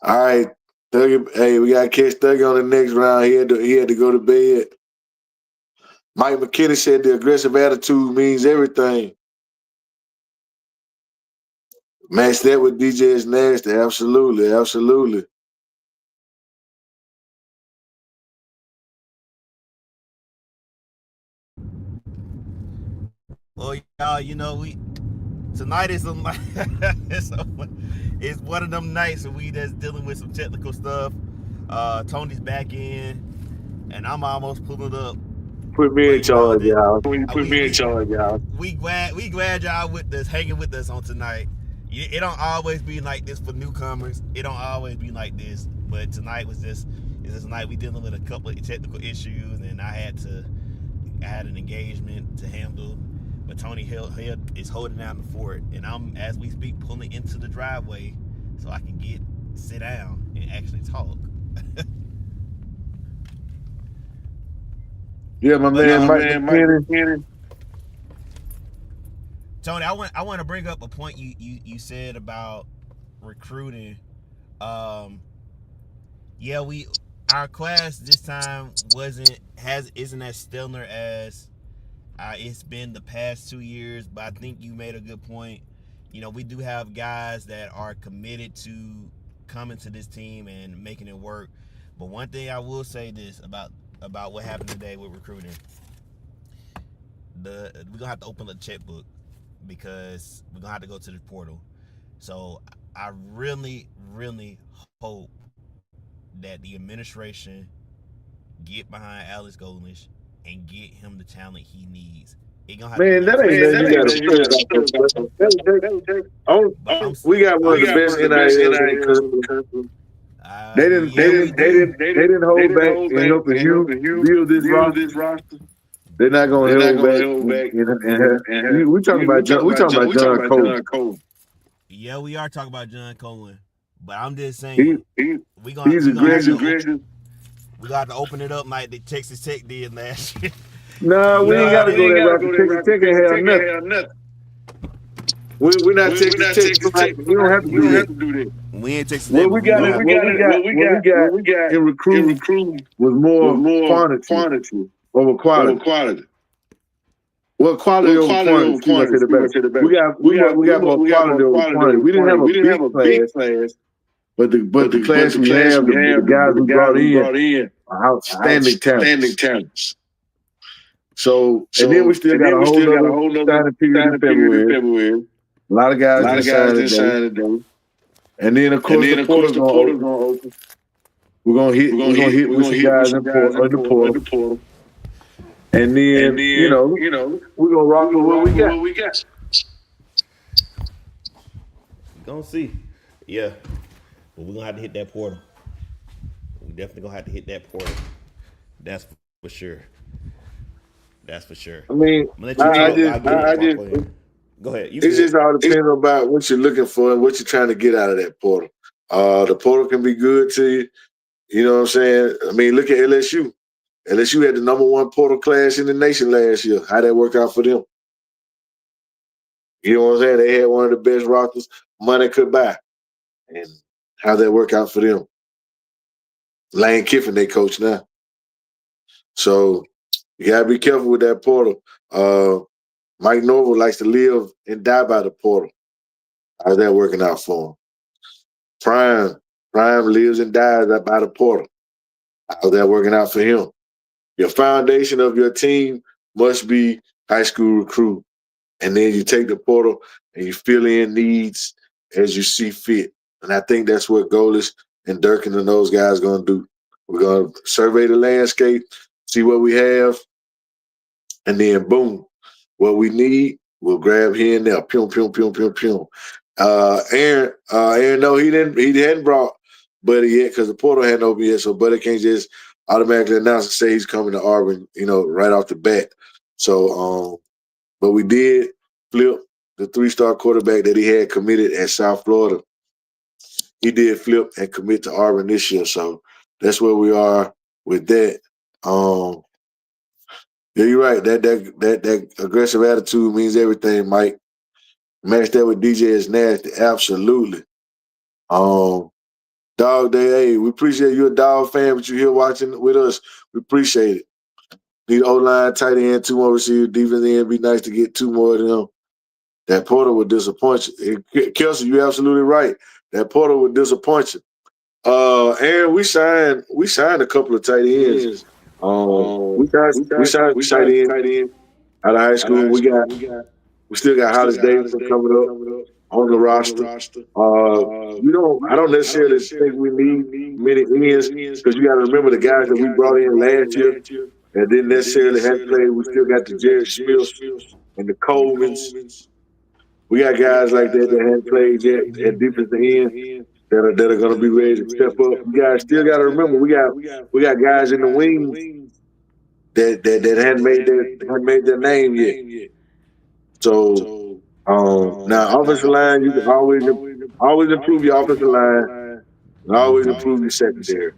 All right, Thuggy. Hey, we gotta catch Thuggy on the next round. He had to go to bed. Mike McKinney said the aggressive attitude means everything. Match that with DJ's nasty. Absolutely, absolutely. Well, y'all, tonight is it's one of them nights where we just dealing with some technical stuff. Tony's back in, and I'm almost pulling up. Put me in charge, y'all. Put me in charge, y'all. We glad y'all hanging with us on tonight. It don't always be like this for newcomers. It don't always be like this, but tonight is this night we dealing with a couple of technical issues, and I had an engagement to handle. But Tony is holding down the fort, and I'm, as we speak, pulling into the driveway so I can sit down and actually talk. Yeah, my man, Mike. Tony, I want to bring up a point you said about recruiting. Yeah, our class this time isn't as stellar as it's been the past 2 years, but I think you made a good point. We do have guys that are committed to coming to this team and making it work. But one thing I will say this about what happened today with recruiting. We're gonna have to open the checkbook because we're gonna have to go to the portal. So I really, really hope that the administration get behind Alex Golesh and get him the talent he needs. Man, that ain't nothing. We got one of the best NILs in the country. They didn't hold back in helping you build this roster. They're not gonna They're not hold gonna back. hold back. We talking about John Cole. Yeah, we are talking about John Cohen, but I'm just He, saying we he's aggressive. we got to open it up like the Texas Tech did last year. No, we ain't got to go that route. Texas Tech ain't have nothing. We're not Texas Tech. We don't have to do that. We ain't Texas Tech. What we got in recruiting was more quantity over quality. Well, quality over quantity. We got more quality over quantity. We didn't have a big class, but the class we have, the guys we brought in are outstanding talents. So, and then we still got a whole other signing period in February. A lot of guys didn't sign today. And then, of course, the portal's going to open. We're going to hit with some guys in the portal. And then, you know, we're going to rock with what we got. We're going to see. Yeah. But we're going to have to hit that portal. We definitely going to have to hit that portal. That's for sure. I mean, I just go ahead. It just all depends about what you're looking for and what you're trying to get out of that portal. The portal can be good to you. You know what I'm saying? I mean, look at LSU. LSU had the #1 portal class in the nation last year. How that worked out for them? You know what I'm saying? They had one of the best rosters money could buy. And how that work out for them? Lane Kiffin, they coach now. So you gotta be careful with that portal. Mike Norvell likes to live and die by the portal. How's that working out for him? Prime lives and dies by the portal. How's that working out for him? Your foundation of your team must be high school recruit. And then you take the portal and you fill in needs as you see fit. And I think that's what Golesh and Durkin and those guys are going to do. We're going to survey the landscape, see what we have, and then boom, what we need, we'll grab here and there. Pew, pew, pew, pew, pew. Aaron, no, he hadn't brought Buddy yet because the portal hadn't opened yet, so Buddy can't just automatically announce and say he's coming to Auburn, right off the bat. So, but we did flip the 3-star quarterback that he had committed at South Florida. He did flip and commit to Auburn this year, so that's where we are with that. Yeah, you're right. That aggressive attitude means everything, Mike. Match that with DJ is nasty. Absolutely. Dog Day, hey, we appreciate you a dog fan, but you're here watching with us. We appreciate it. Need O-line, tight end, 2 more receivers, defense end. Be nice to get 2 more of them. That portal would disappoint you. Kelsey, you're absolutely right. That portal would disappoint you. Aaron, we signed a couple of tight ends. We signed tight end out of high school. We still got Hollis Davidson coming up on the roster. I don't necessarily think we need many ends because you got to remember the guys that we brought in last year and didn't necessarily have to play. We still got the Jared Smiths and the Colemans. We got guys like that hadn't played yet at defensive end that are going to be ready to step up. You guys still got to remember we got guys in the wings that hadn't made their name yet. So now offensive line, you can always improve your offensive line and always improve your secondary.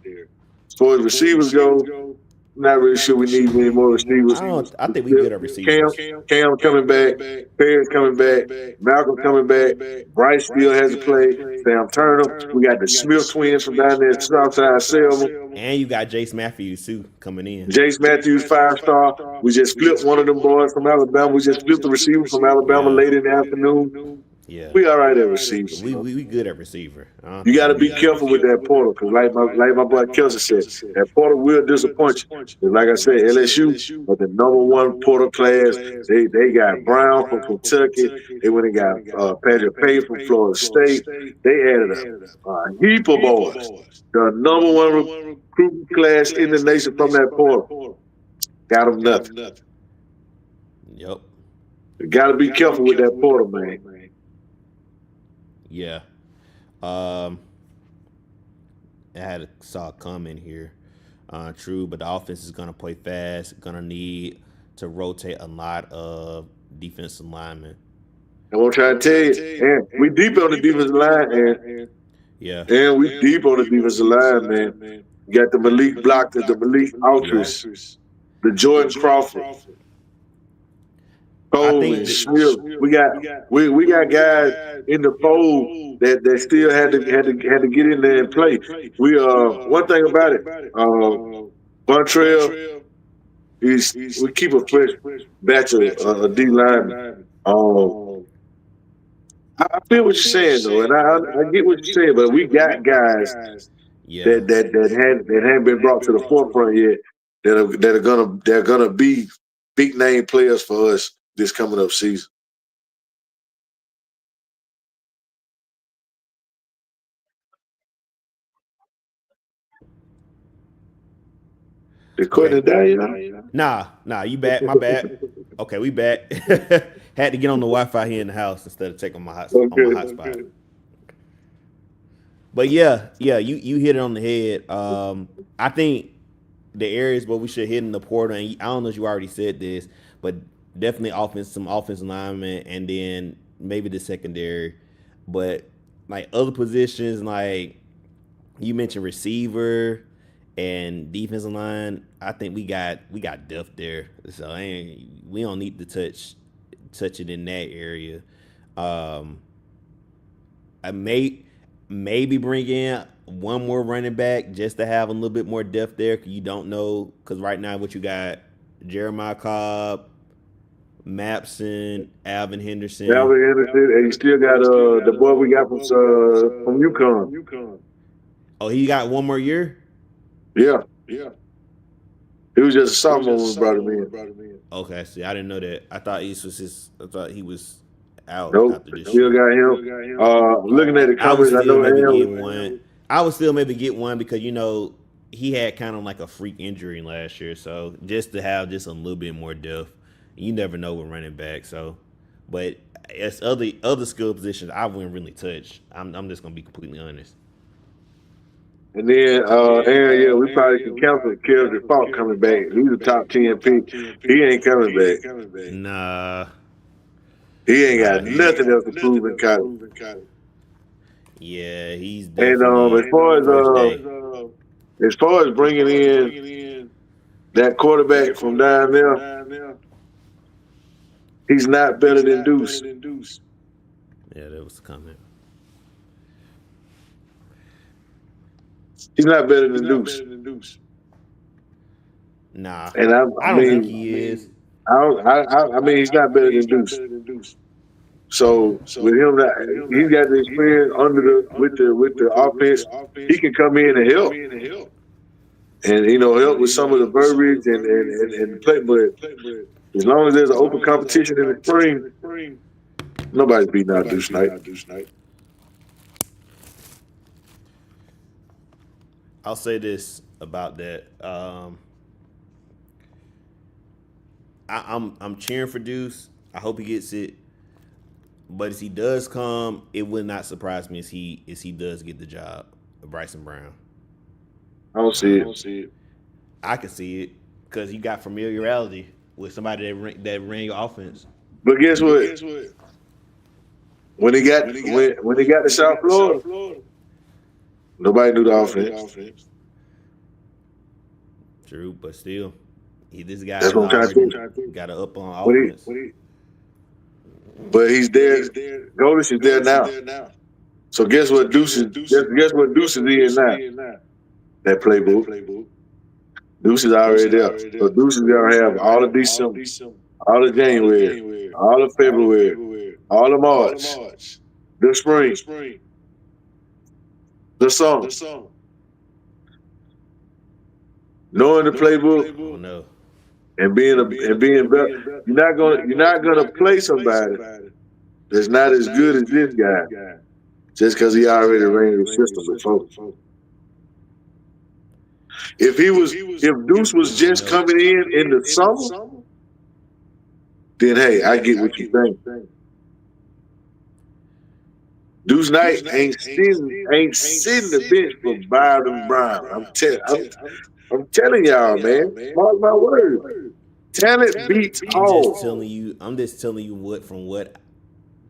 As far as receivers go, I'm not really sure we need many more receivers. I think we good at receivers. Cam coming back, Perry coming back, Malcolm coming back, Bryce still has to play, Sam Turner. We got the Smith twins from down there at Southside Selma. And you got Jace Matthews, too, coming in. Jace Matthews, 5-star. We just flipped one of them boys from Alabama. We just flipped the receiver from Alabama late in the afternoon. Yeah, we all right at receiver. We good at receiver. You got to be careful with that portal because, like my boy Kelsey said, that portal will disappoint you. Like I said, LSU was the #1 portal class. They got Brown from Kentucky. They went and got Patrick Pay from Florida State. They added a heap of boys. The #1 recruiting class in the nation from that portal. Got them nothing. Yep. You got to be careful with that portal, man. Yeah. I saw a comment here. True, but the offense is going to play fast, going to need to rotate a lot of defensive linemen. I'm gonna try to tell you, and we deep on the defensive line, Yeah. and we deep on the defensive line, man. You got the Malik Blocker, the Malik Altris, the Jordan Crawford, I Cole, think and that, Smith. We got guys in the fold that still had to get in there and play. We one thing about it, Bontrail is we keep a fresh batch of D linemen. Um, I feel what you're saying though, and I get what you're saying, but we got guys yeah. that hadn't been brought to the forefront yet they're gonna be big name players for us this coming up season. Did Courtney die, you know? Nah, you back. My bad. Okay, we back. Had to get on the Wi-Fi here in the house instead of taking on my hotspot. But yeah, you hit it on the head. I think the areas where we should hit in the portal, and I don't know if you already said this, but definitely some offensive linemen, and then maybe the secondary. But like other positions, like you mentioned receiver and defensive line, I think we got depth there. So we don't need to touch it in that area. I maybe bring in one more running back just to have a little bit more depth there. Cause you don't know, because right now what you got, Jeremiah Cobb, Mapson, Alvin Henderson. And you still got the boy we got from UConn. Oh, he got one more year? Yeah. He was just a sophomore when we brought him in. Okay, see, I didn't know that. I thought he was out Nope, after this still year. got him. Looking at the comments, I know I would still maybe get one because he had kind of like a freak injury last year, so just to have just a little bit more depth, you never know with running back. So, but as other skill positions, I wouldn't really touch. I'm just gonna be completely honest. And then Aaron, we probably can cancel Kendrick Falk coming back. He's a top 10 pick. He ain't coming back. Nah. He ain't got nothing else to prove in college. Yeah, he's And definitely as far as bringing in that quarterback from down there, he's not better than Deuce. Yeah, that was the comment. He's not better than Deuce. Nah, and I don't think he is. I mean, he's not better than Deuce. So with him, he's got the experience with the offense. He can come in and help, and help with some of the verbiage and the play. But as long as there's an open competition in the spring, nobody's beating out Deuce Knight. I'll say this about that. I'm cheering for Deuce. I hope he gets it. But if he does come, it would not surprise me if he does get the job of Bryson Brown. I don't see it. I can see it because you got familiarity with somebody that ran your offense. But guess what? When he got to South Florida, nobody knew the offense. True, but still, this guy That's what I'm trying to do. Got to up on offense. But he's there. Golesh is there now. So guess what Deuce is in now? That playbook. Deuce is already there. So Deuce is gonna have all of December, all of January, all of February, all of March, the spring, the summer. Knowing the playbook. Oh no. And being better, you're not gonna play somebody that's not as good as this guy just because he already ran the system before. If Deuce was just coming in the summer, then hey, I get what you think. Deuce Knight ain't sitting the bench for Byron Brown. I'm telling y'all, man. Mark my words. Talent beats I'm all. just telling you. I'm just telling you what from what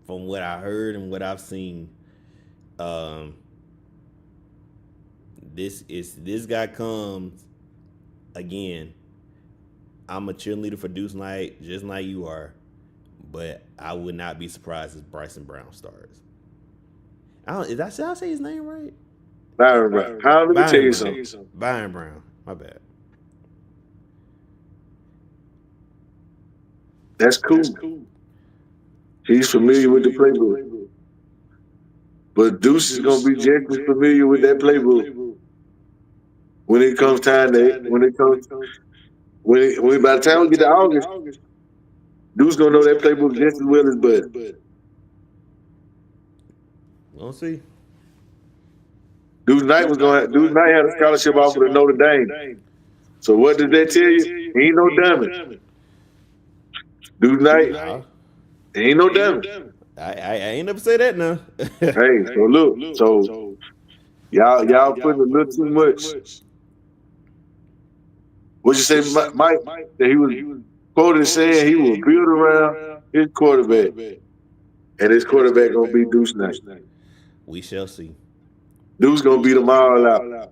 I heard and what I've seen. Um, this guy comes again. I'm a cheerleader for Deuce Knight, just like you are, but I would not be surprised if Bryson Brown starts. Did I say his name right? Byron Brown. Let me tell you something. Byron Brown. My bad. That's cool. He's familiar with the playbook. But Deuce is gonna be just as familiar with that playbook when it comes time to when by the time we get to August, Deuce gonna know that playbook just as well as Bud. We'll see. Deuce Knight had a scholarship offer to Notre Dame. So what does that tell you? He ain't no dummy. Deuce Knight ain't no dummy. I ain't never say that now. Hey, so look, so y'all putting a little too much. What you say, Mike? That he was quoted as saying he will build around his quarterback, and his quarterback gonna be Deuce Knight. We shall see. Deuce gonna beat them all out.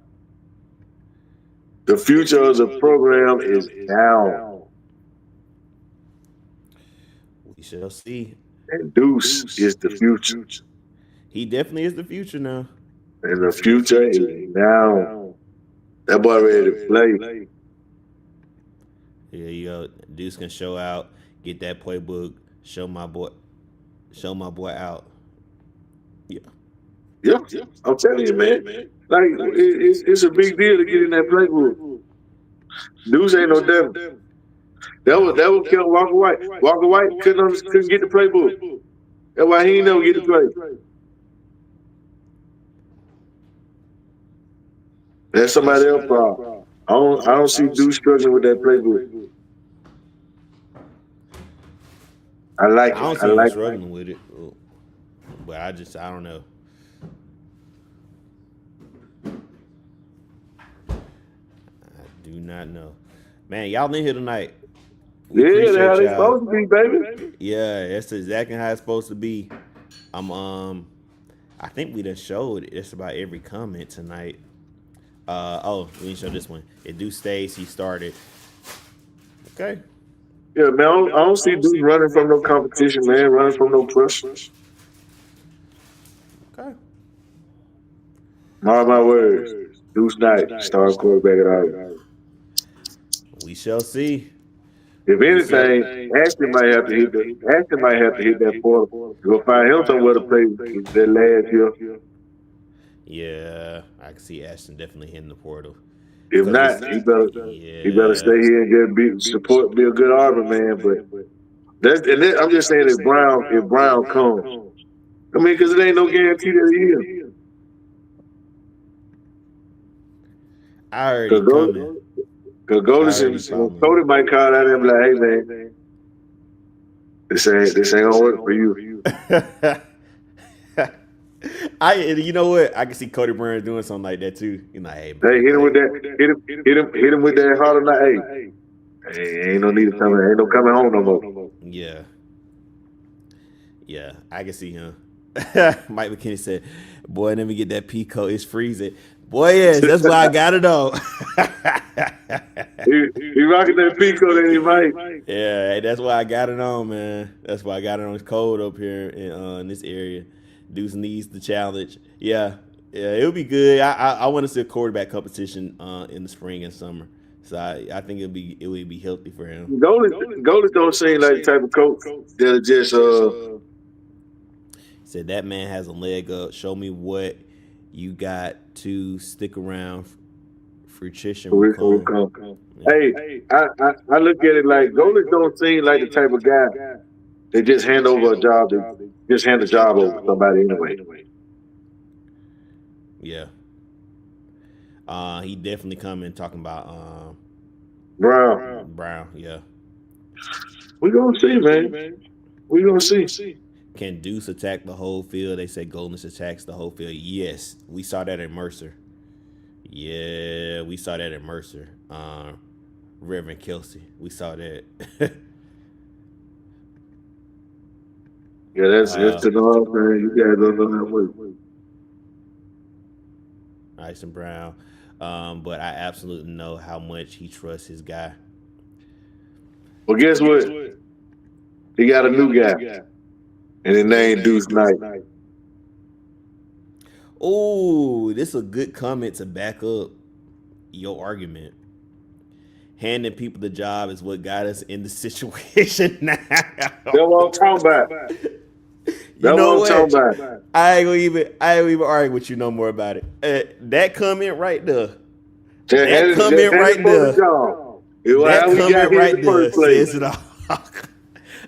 The future of the program is now. We shall see. And Deuce is the future. He definitely is the future now. And the future is now. That boy ready to play. Here you go. Deuce can show out, get that playbook, show my boy out. Yeah. Yep. I'm telling you, man. Like it's a big deal to get in that playbook. Deuce ain't no devil. That was killed Walker White. Walker White couldn't get the playbook. That's why he ain't never get to play. That's somebody else's problem. I don't see Deuce struggling with that playbook. I don't see him struggling with it, but I don't know. I do not know, man. Y'all in here tonight. Yeah, that's how they supposed to be, baby. Yeah, that's exactly how it's supposed to be. I think we done showed just about every comment tonight. We didn't show this one. If Deuce stays, he started. Okay. Yeah, man, I don't see Deuce running from no competition, man, running from no pressure. Okay. Mark my words. Deuce Knight, star quarterback at Auburn. We shall see. If anything, Ashton might have to hit that portal. Go find him somewhere to play that last year. Yeah, I can see Ashton definitely hitting the portal. If not, he better stay here and be a good Auburn man. But I'm just saying if Brown comes, I mean, because it ain't no guarantee that he is. I already coming. Because Golesh and Toney might call out and be like, hey man, this ain't gonna work for you. You know what? I can see Cody Brown doing something like that too. You're like, hey, man, hit him with that. Hit him with that hard night. Hey, ain't no need to come. Ain't no coming home no more. Yeah, I can see him. Mike McKinney said, "Boy, let me get that Pico. It's freezing." Boy, yes, that's why I got it on. he rocking that Pico that he might. Yeah, that's why I got it on, man. That's why I got it on. It's cold up here in this area. Deuce needs the challenge. Yeah, it'll be good. I want to see a quarterback competition in the spring and summer. So I think it would be healthy for him. Golesh don't seem like the type of coach that'll just said that man has a leg up. Show me what you got to stick around. Fruition will come. Hey, I look at it like Golesh don't seem like the type of guy that just hand over a job. Just hand a job over to somebody anyway. Yeah. He definitely coming talking about Brown, yeah. We gonna see, man. We gonna see. Can Deuce attack the whole field? They say Golesh attacks the whole field. Yes, we saw that in Mercer. Yeah, we saw that in Mercer. Reverend Kelsey. We saw that. Yeah, that's the north, man. You guys don't know that way. Tyson Brown. But I absolutely know how much he trusts his guy. Well, guess what? He got a new guy, and his name Deuce Knight. Oh, this is a good comment to back up your argument. Handing people the job is what got us in the situation now. That's what I'm talking about. You know what? I ain't gonna even argue with you no more about it. That comment right there. That comment right there says it all.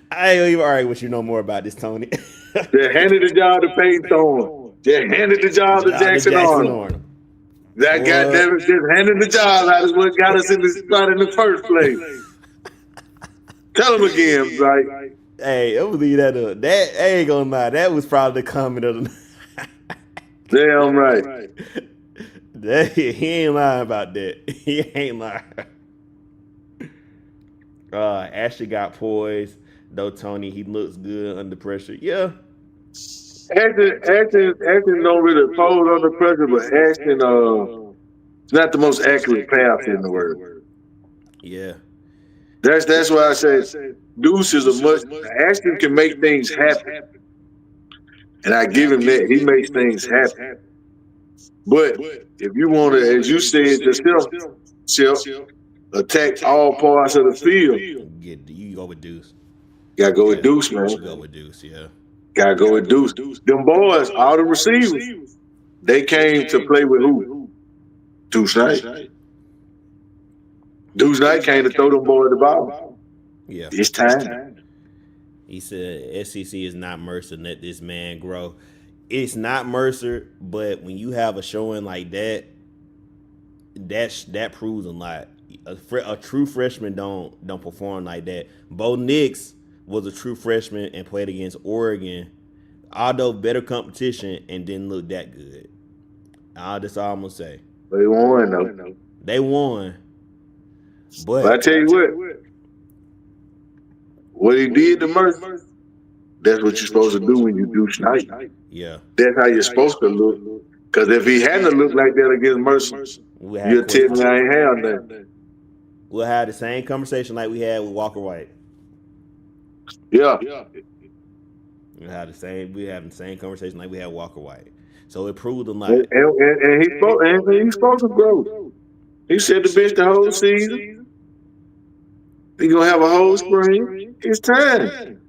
I ain't gonna even argue with you no more about this, Tony. They handed the job to Peyton Thorne. They handed the job to Jackson Arnold. That goddamn it, just handing the job out is what got us in this spot in the first place. Tell him again, right? Hey, I'm gonna leave that up. That ain't gonna lie. That was probably the comment of the night. Damn right. He ain't lying about that. He ain't lying. Ashley got poised. Though Tony, he looks good under pressure. Yeah. Ashton don't really pose under pressure, but Ashton is not the most accurate passer in the world. Yeah. That's why I say Deuce is Ashton can make things happen. And I give him that. He makes things happen. But if you want to, as you said yourself, attack all parts of the field, you go with Deuce. Gotta go with Deuce, man. Go with Deuce, yeah. Gotta go with Deuce. Them boys, all the receivers, they came to play with who? Deuce Knight. Deuce Knight came to throw them boys the ball. Yeah. It's time. He said SEC is not Mercer. Let this man grow. It's not Mercer, but when you have a showing like that, that proves a lot. A true freshman don't perform like that. Bo Nix was a true freshman and played against Oregon, although better competition, and didn't look that good. That's all I'm gonna say. They won though. They won, but I tell you what he did to Mercer, that's what you're supposed to do when you do Knight. Yeah, that's how you're supposed to look. Because if he hadn't looked like that against Mercer, you'll tell me I ain't have nothing. We'll have the same conversation like we had with Walker White. Yeah. We have the same conversation like we had Walker White. So it proved a lot. And he spoke to growth. He said the bench the whole season. He gonna have a whole spring. It's time.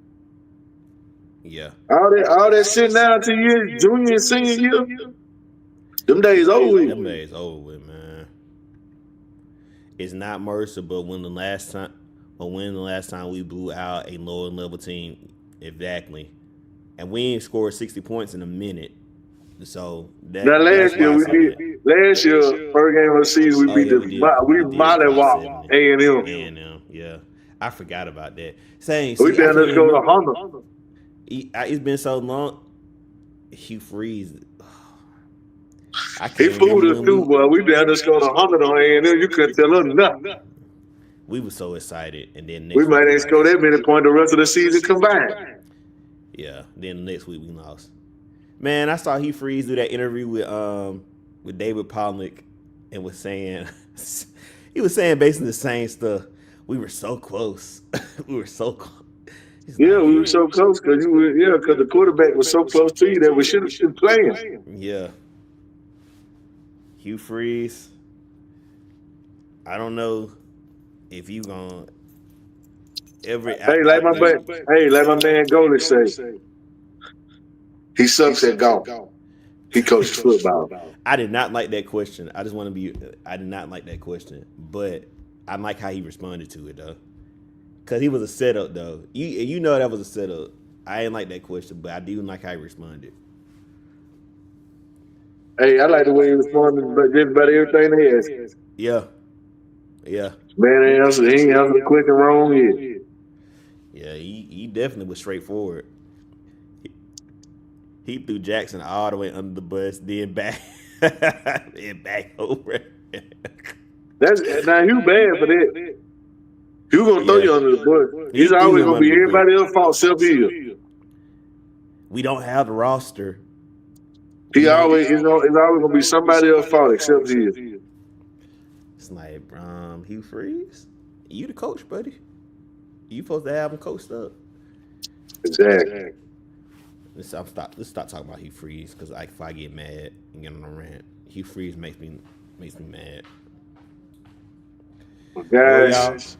Yeah. All that sitting down to your junior and senior year, them days over with. Them days over with, man. It's not Mercer, but when the last time we blew out a lower level team, exactly, and we ain't scored 60 points in a minute. So last year, first game of the season, we beat we mollywop A&M. A&M, yeah, I forgot about that. Saying we down there go to Honda. It's been so long. Hugh Freeze. He fooled us too, boy. We down there go to Honda on A&M. You couldn't tell us nothing. We were so excited, and then we might ain't score that many points the rest of the season combined. Yeah, then next week we lost. Man, I saw Hugh Freeze do that interview with David Polnick, and was saying he was saying basically the same stuff. We were so close. We were so close. We were so close because the quarterback was so close to you that we should have been playing. Yeah. Hugh Freeze. I don't know if you gonna like my man Golesh say, he sucks at golf. He coaches football. I did not like that question. I did not like that question, but I like how he responded to it though, because he was a setup though. You know that was a setup. I didn't like that question, but I do like how he responded. Hey, I like the way he responded, but just about everything they asked. Yeah. Man, he ain't answered the question wrong yet. Yeah, he definitely was straightforward. He threw Jackson all the way under the bus, then back over. Now Hugh bad for that. He was gonna throw you under the bus. He It's threw always him gonna be under the everybody bus. else's fault except his. We don't have the roster. It's always gonna be somebody else's fault except his. It's like, Hugh Freeze, you the coach, buddy. You supposed to have him coached up. Exactly. Let's stop talking about Hugh Freeze, because like if I get mad and get on a rant, Hugh Freeze makes me mad. Well, guys,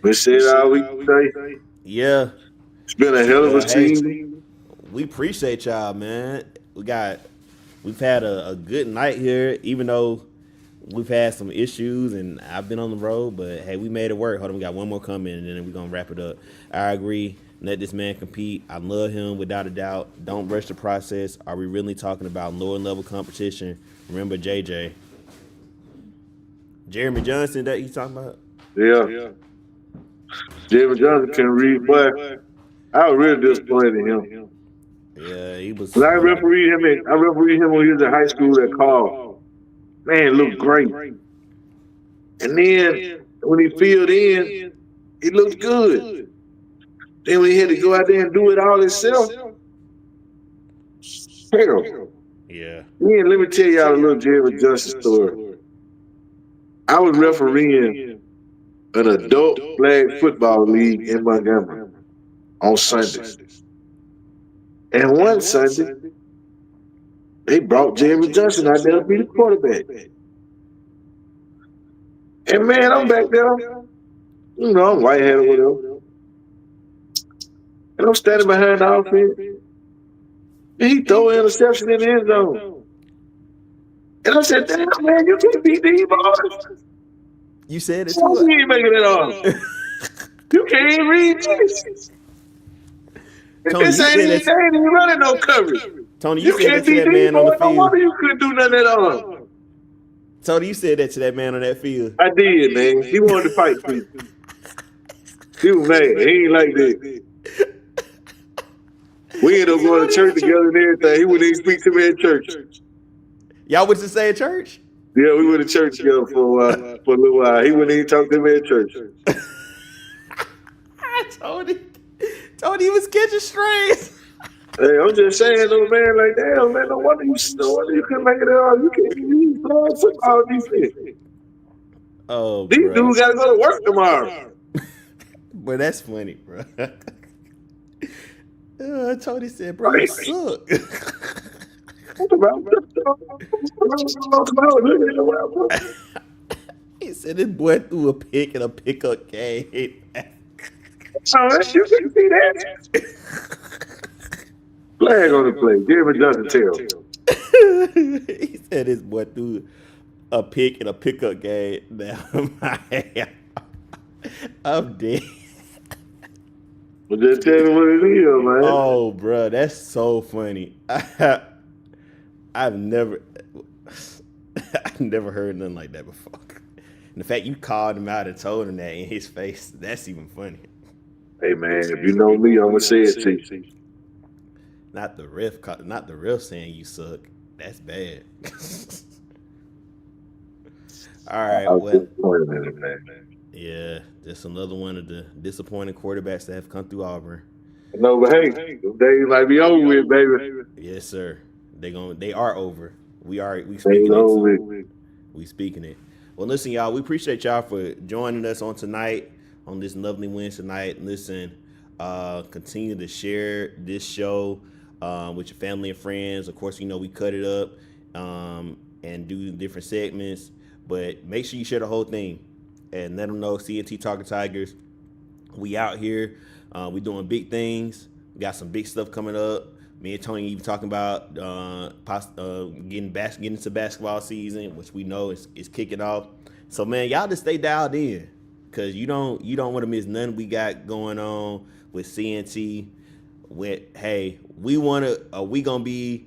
we said all we can say. Yeah, it's been a hell of a season. We appreciate y'all, man. We've had a good night here, even though we've had some issues and I've been on the road, but hey, we made it work. Hold on, we got one more coming and then we're gonna wrap it up. I agree. Let this man compete. I love him without a doubt. Don't rush the process. Are we really talking about lower level competition? Remember JJ. Jeremy Johnson that he's talking about? Yeah. Jeremy Johnson can read, but I was really disappointed in him. Yeah, he was. I refereed him when he was in high school at Carl. Man, looked great. And then when he filled in, he looked good. Then when he had to go out there and do it all himself, terrible. Yeah. Then let me tell y'all a little Jeremy Johnson story. I was refereeing an adult flag football league in Montgomery on Sundays. And one Sunday, they brought Jeremy Johnson out there to be the quarterback. And man, I'm back there. You know, I'm white-headed or whatever. And I'm standing behind the offense. And he throw an interception in the end zone. And I said, damn, man, you can't beat these boys. You said it too. You ain't making it off. You can't even read this. Tony, this ain't even running no coverage. Tony, you said that to that man on the field. No wonder you couldn't do nothing at all. Tony, you said that to that man on that field. I did, man. He wanted to fight me. He was mad. He ain't like that. We ended up going to church together and everything. He wouldn't even speak to me at church. Y'all went to say at church? Yeah, we went to church together for a little while. He wouldn't even talk to me at church. Tony was catching strays. Hey, I'm just saying, though, man, like, damn, man, no wonder you couldn't make it at all. You can't use football defense. Oh, these dudes got to go to work tomorrow. But that's funny, bro. Tony said, bro, you suck. He said this boy threw a pick in a pickup game. You can see that. Flag on the play. Jeremy Johnson tell. He said this boy threw a pick in a pickup game. Now I'm dead. But just tell me what it is, man. Oh, bro, that's so funny. I've never heard nothing like that before. And the fact you called him out and told him that in his face, that's even funny. Hey, man, if you know me, I'm gonna say it to you. Not the ref saying you suck. That's bad. All right, well, yeah, just another one of the disappointing quarterbacks that have come through Auburn. No, but hey, those days might be over with, baby. Yes, sir. They are over. We speaking it. We speaking it. Well, listen, y'all, we appreciate y'all for joining us on tonight, on this lovely Wednesday night. Listen, continue to share this show with your family and friends. Of course, we cut it up and do different segments, but make sure you share the whole thing and let them know C&T Talking Tigers. We out here. We doing big things. We got some big stuff coming up. Me and Tony even talking about getting into basketball season, which we know is kicking off. So man, y'all just stay dialed in, cause you don't want to miss nothing we got going on with C&T. Hey, we gonna be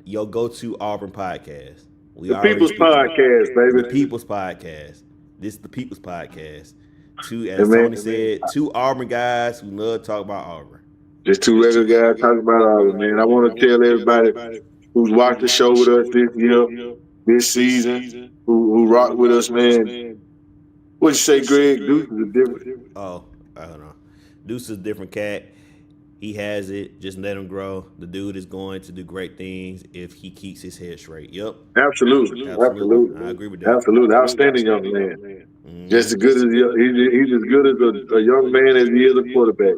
your go-to Auburn podcast. The People's Podcast, baby. The People's Podcast. This is the People's Podcast. Tony said, two Auburn guys who love to talk about Auburn. Just two regular guys talking about Auburn, man. I want to tell everybody who's watched the show with us this year, this season, who rocked with us, man. What'd you say, Greg? Deuce is a different. Oh, I don't know. Deuce is a different cat. He has it. Just let him grow. The dude is going to do great things if he keeps his head straight. Yep. Absolutely. Absolutely. I agree with that. Absolutely. Outstanding young man. Just as good as he's as good as a young man as he is a quarterback.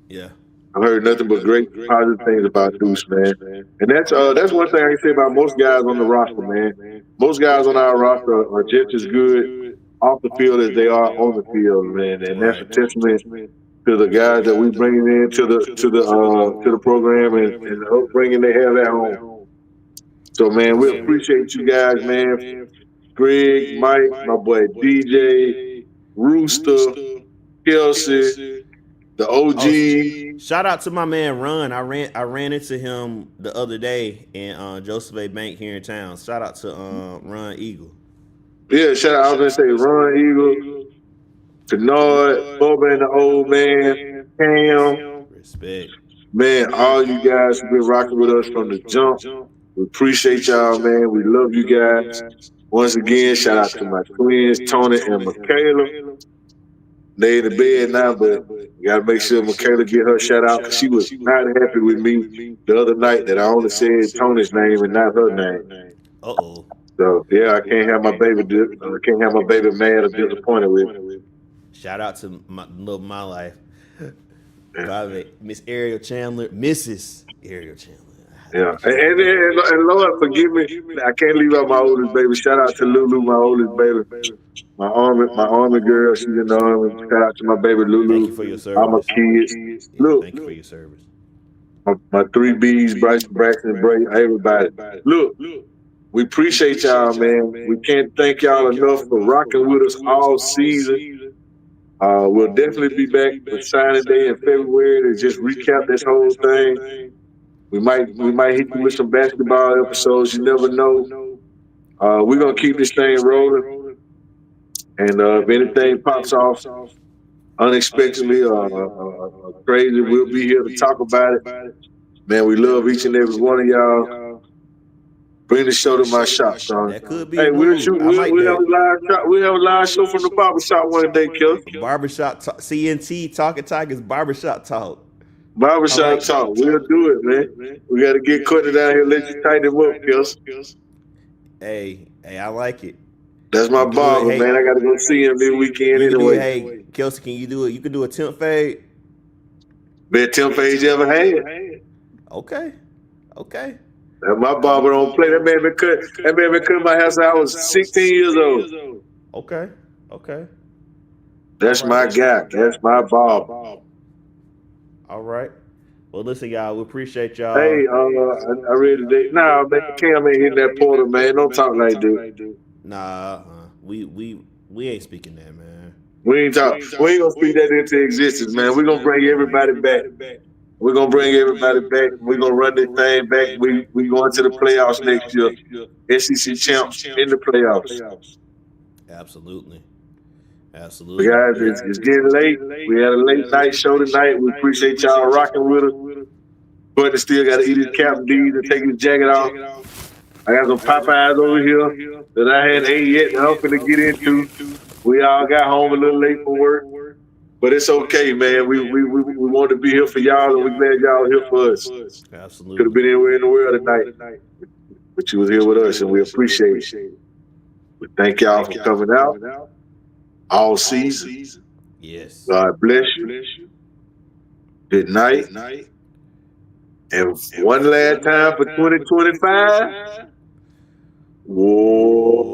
Yeah. I've heard nothing but great positive things about Deuce, man. And that's one thing I can say about most guys on the roster, man. Most guys on our roster are just as good off the field as they are on the field, man. And that's a testament to the guys that we bringing in to the program and the upbringing they have at home. So, man, we appreciate you guys, man. Greg, Mike, my boy DJ, Rooster, Kelsey, the OG. Shout out to my man Run. I ran into him the other day in Joseph A. Bank here in town. Shout out to Run Eagle. Yeah, shout out. I was gonna say Ron Eagle, Bernard, Boba and the old man, Cam. Respect. Man, all you guys have been rocking with us from the jump. We appreciate y'all, man. We love you guys. Once again, shout out to my twins, Tony and Michaela. They in the bed now, but we gotta make sure Michaela get her shout out because she was not happy with me the other night that I only said Tony's name and not her name. Uh-oh. So yeah, I can't have my baby mad or disappointed with me. Shout out to my life. Miss Ariel Chandler, Mrs. Ariel Chandler. Yeah, and Lord forgive me, I can't leave out my oldest baby. Shout out to Lulu, my oldest baby, my army girl. She's in the army. Shout out to my baby Lulu. Thank you for your service. All my kids. Look, thank you for your service. My 3Bs, Bryce, Braxton, Bray, everybody. Look, we appreciate y'all, man. We can't thank y'all enough for rocking with us all season. We'll definitely be back for signing day in February to just recap this whole thing. We might hit you with some basketball episodes. You never know. We're gonna keep this thing rolling, and if anything pops off unexpectedly or crazy, we'll be here to talk about it. Man, we love each and every one of y'all. Bring the show to my shop, son. That could be. Hey, we'll have a live show from the barbershop one day, Kel. Barbershop C&T Talking Tigers barbershop talk. Barbershop talk. We'll do it, man. We got to get Courtney down here. Let you tighten him up, Kels. Hey, I like it. That's my barber, man. I got to go see him this weekend anyway. Hey, Kelsey, can you do it? You can do a temp fade. Best temp fade you ever had. Okay. And my barber don't play. That man been cutting my hair since I was 16 years old. Okay. That's my guy. That's my barber. All right. Well, listen, y'all. We appreciate y'all. Hey, I read today. Nah, man, Cam ain't hitting that portal, man. Don't talk like that. Nah, we ain't speaking that, man. We ain't gonna speak that into existence, man. We're gonna bring everybody back. We're gonna bring everybody back. We're gonna run this thing back. We going to the playoffs next year. SEC champs in the playoffs. Absolutely. But guys, it's getting late. We had a late night show tonight. We appreciate y'all rocking with us. Courtney still got to eat his Captain D's and take his jacket off. I got some Popeyes over here that I hadn't ate yet that I'm finna get into. We all got home a little late from work. But it's okay, man. We want to be here for y'all, and we're glad y'all here for us. Absolutely. Could have been anywhere in the world tonight. But you was here with us, and we appreciate it. We thank y'all for coming out all season. Yes. God bless you. Good night. And one last time for 2025. Whoa.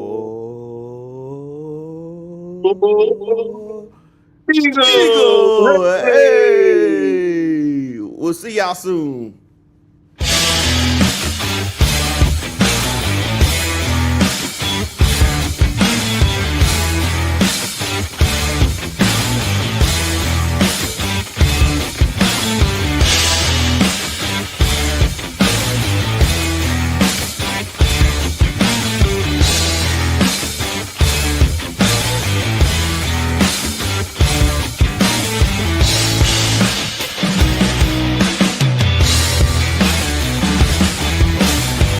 Eagle. Hey. We'll see y'all soon.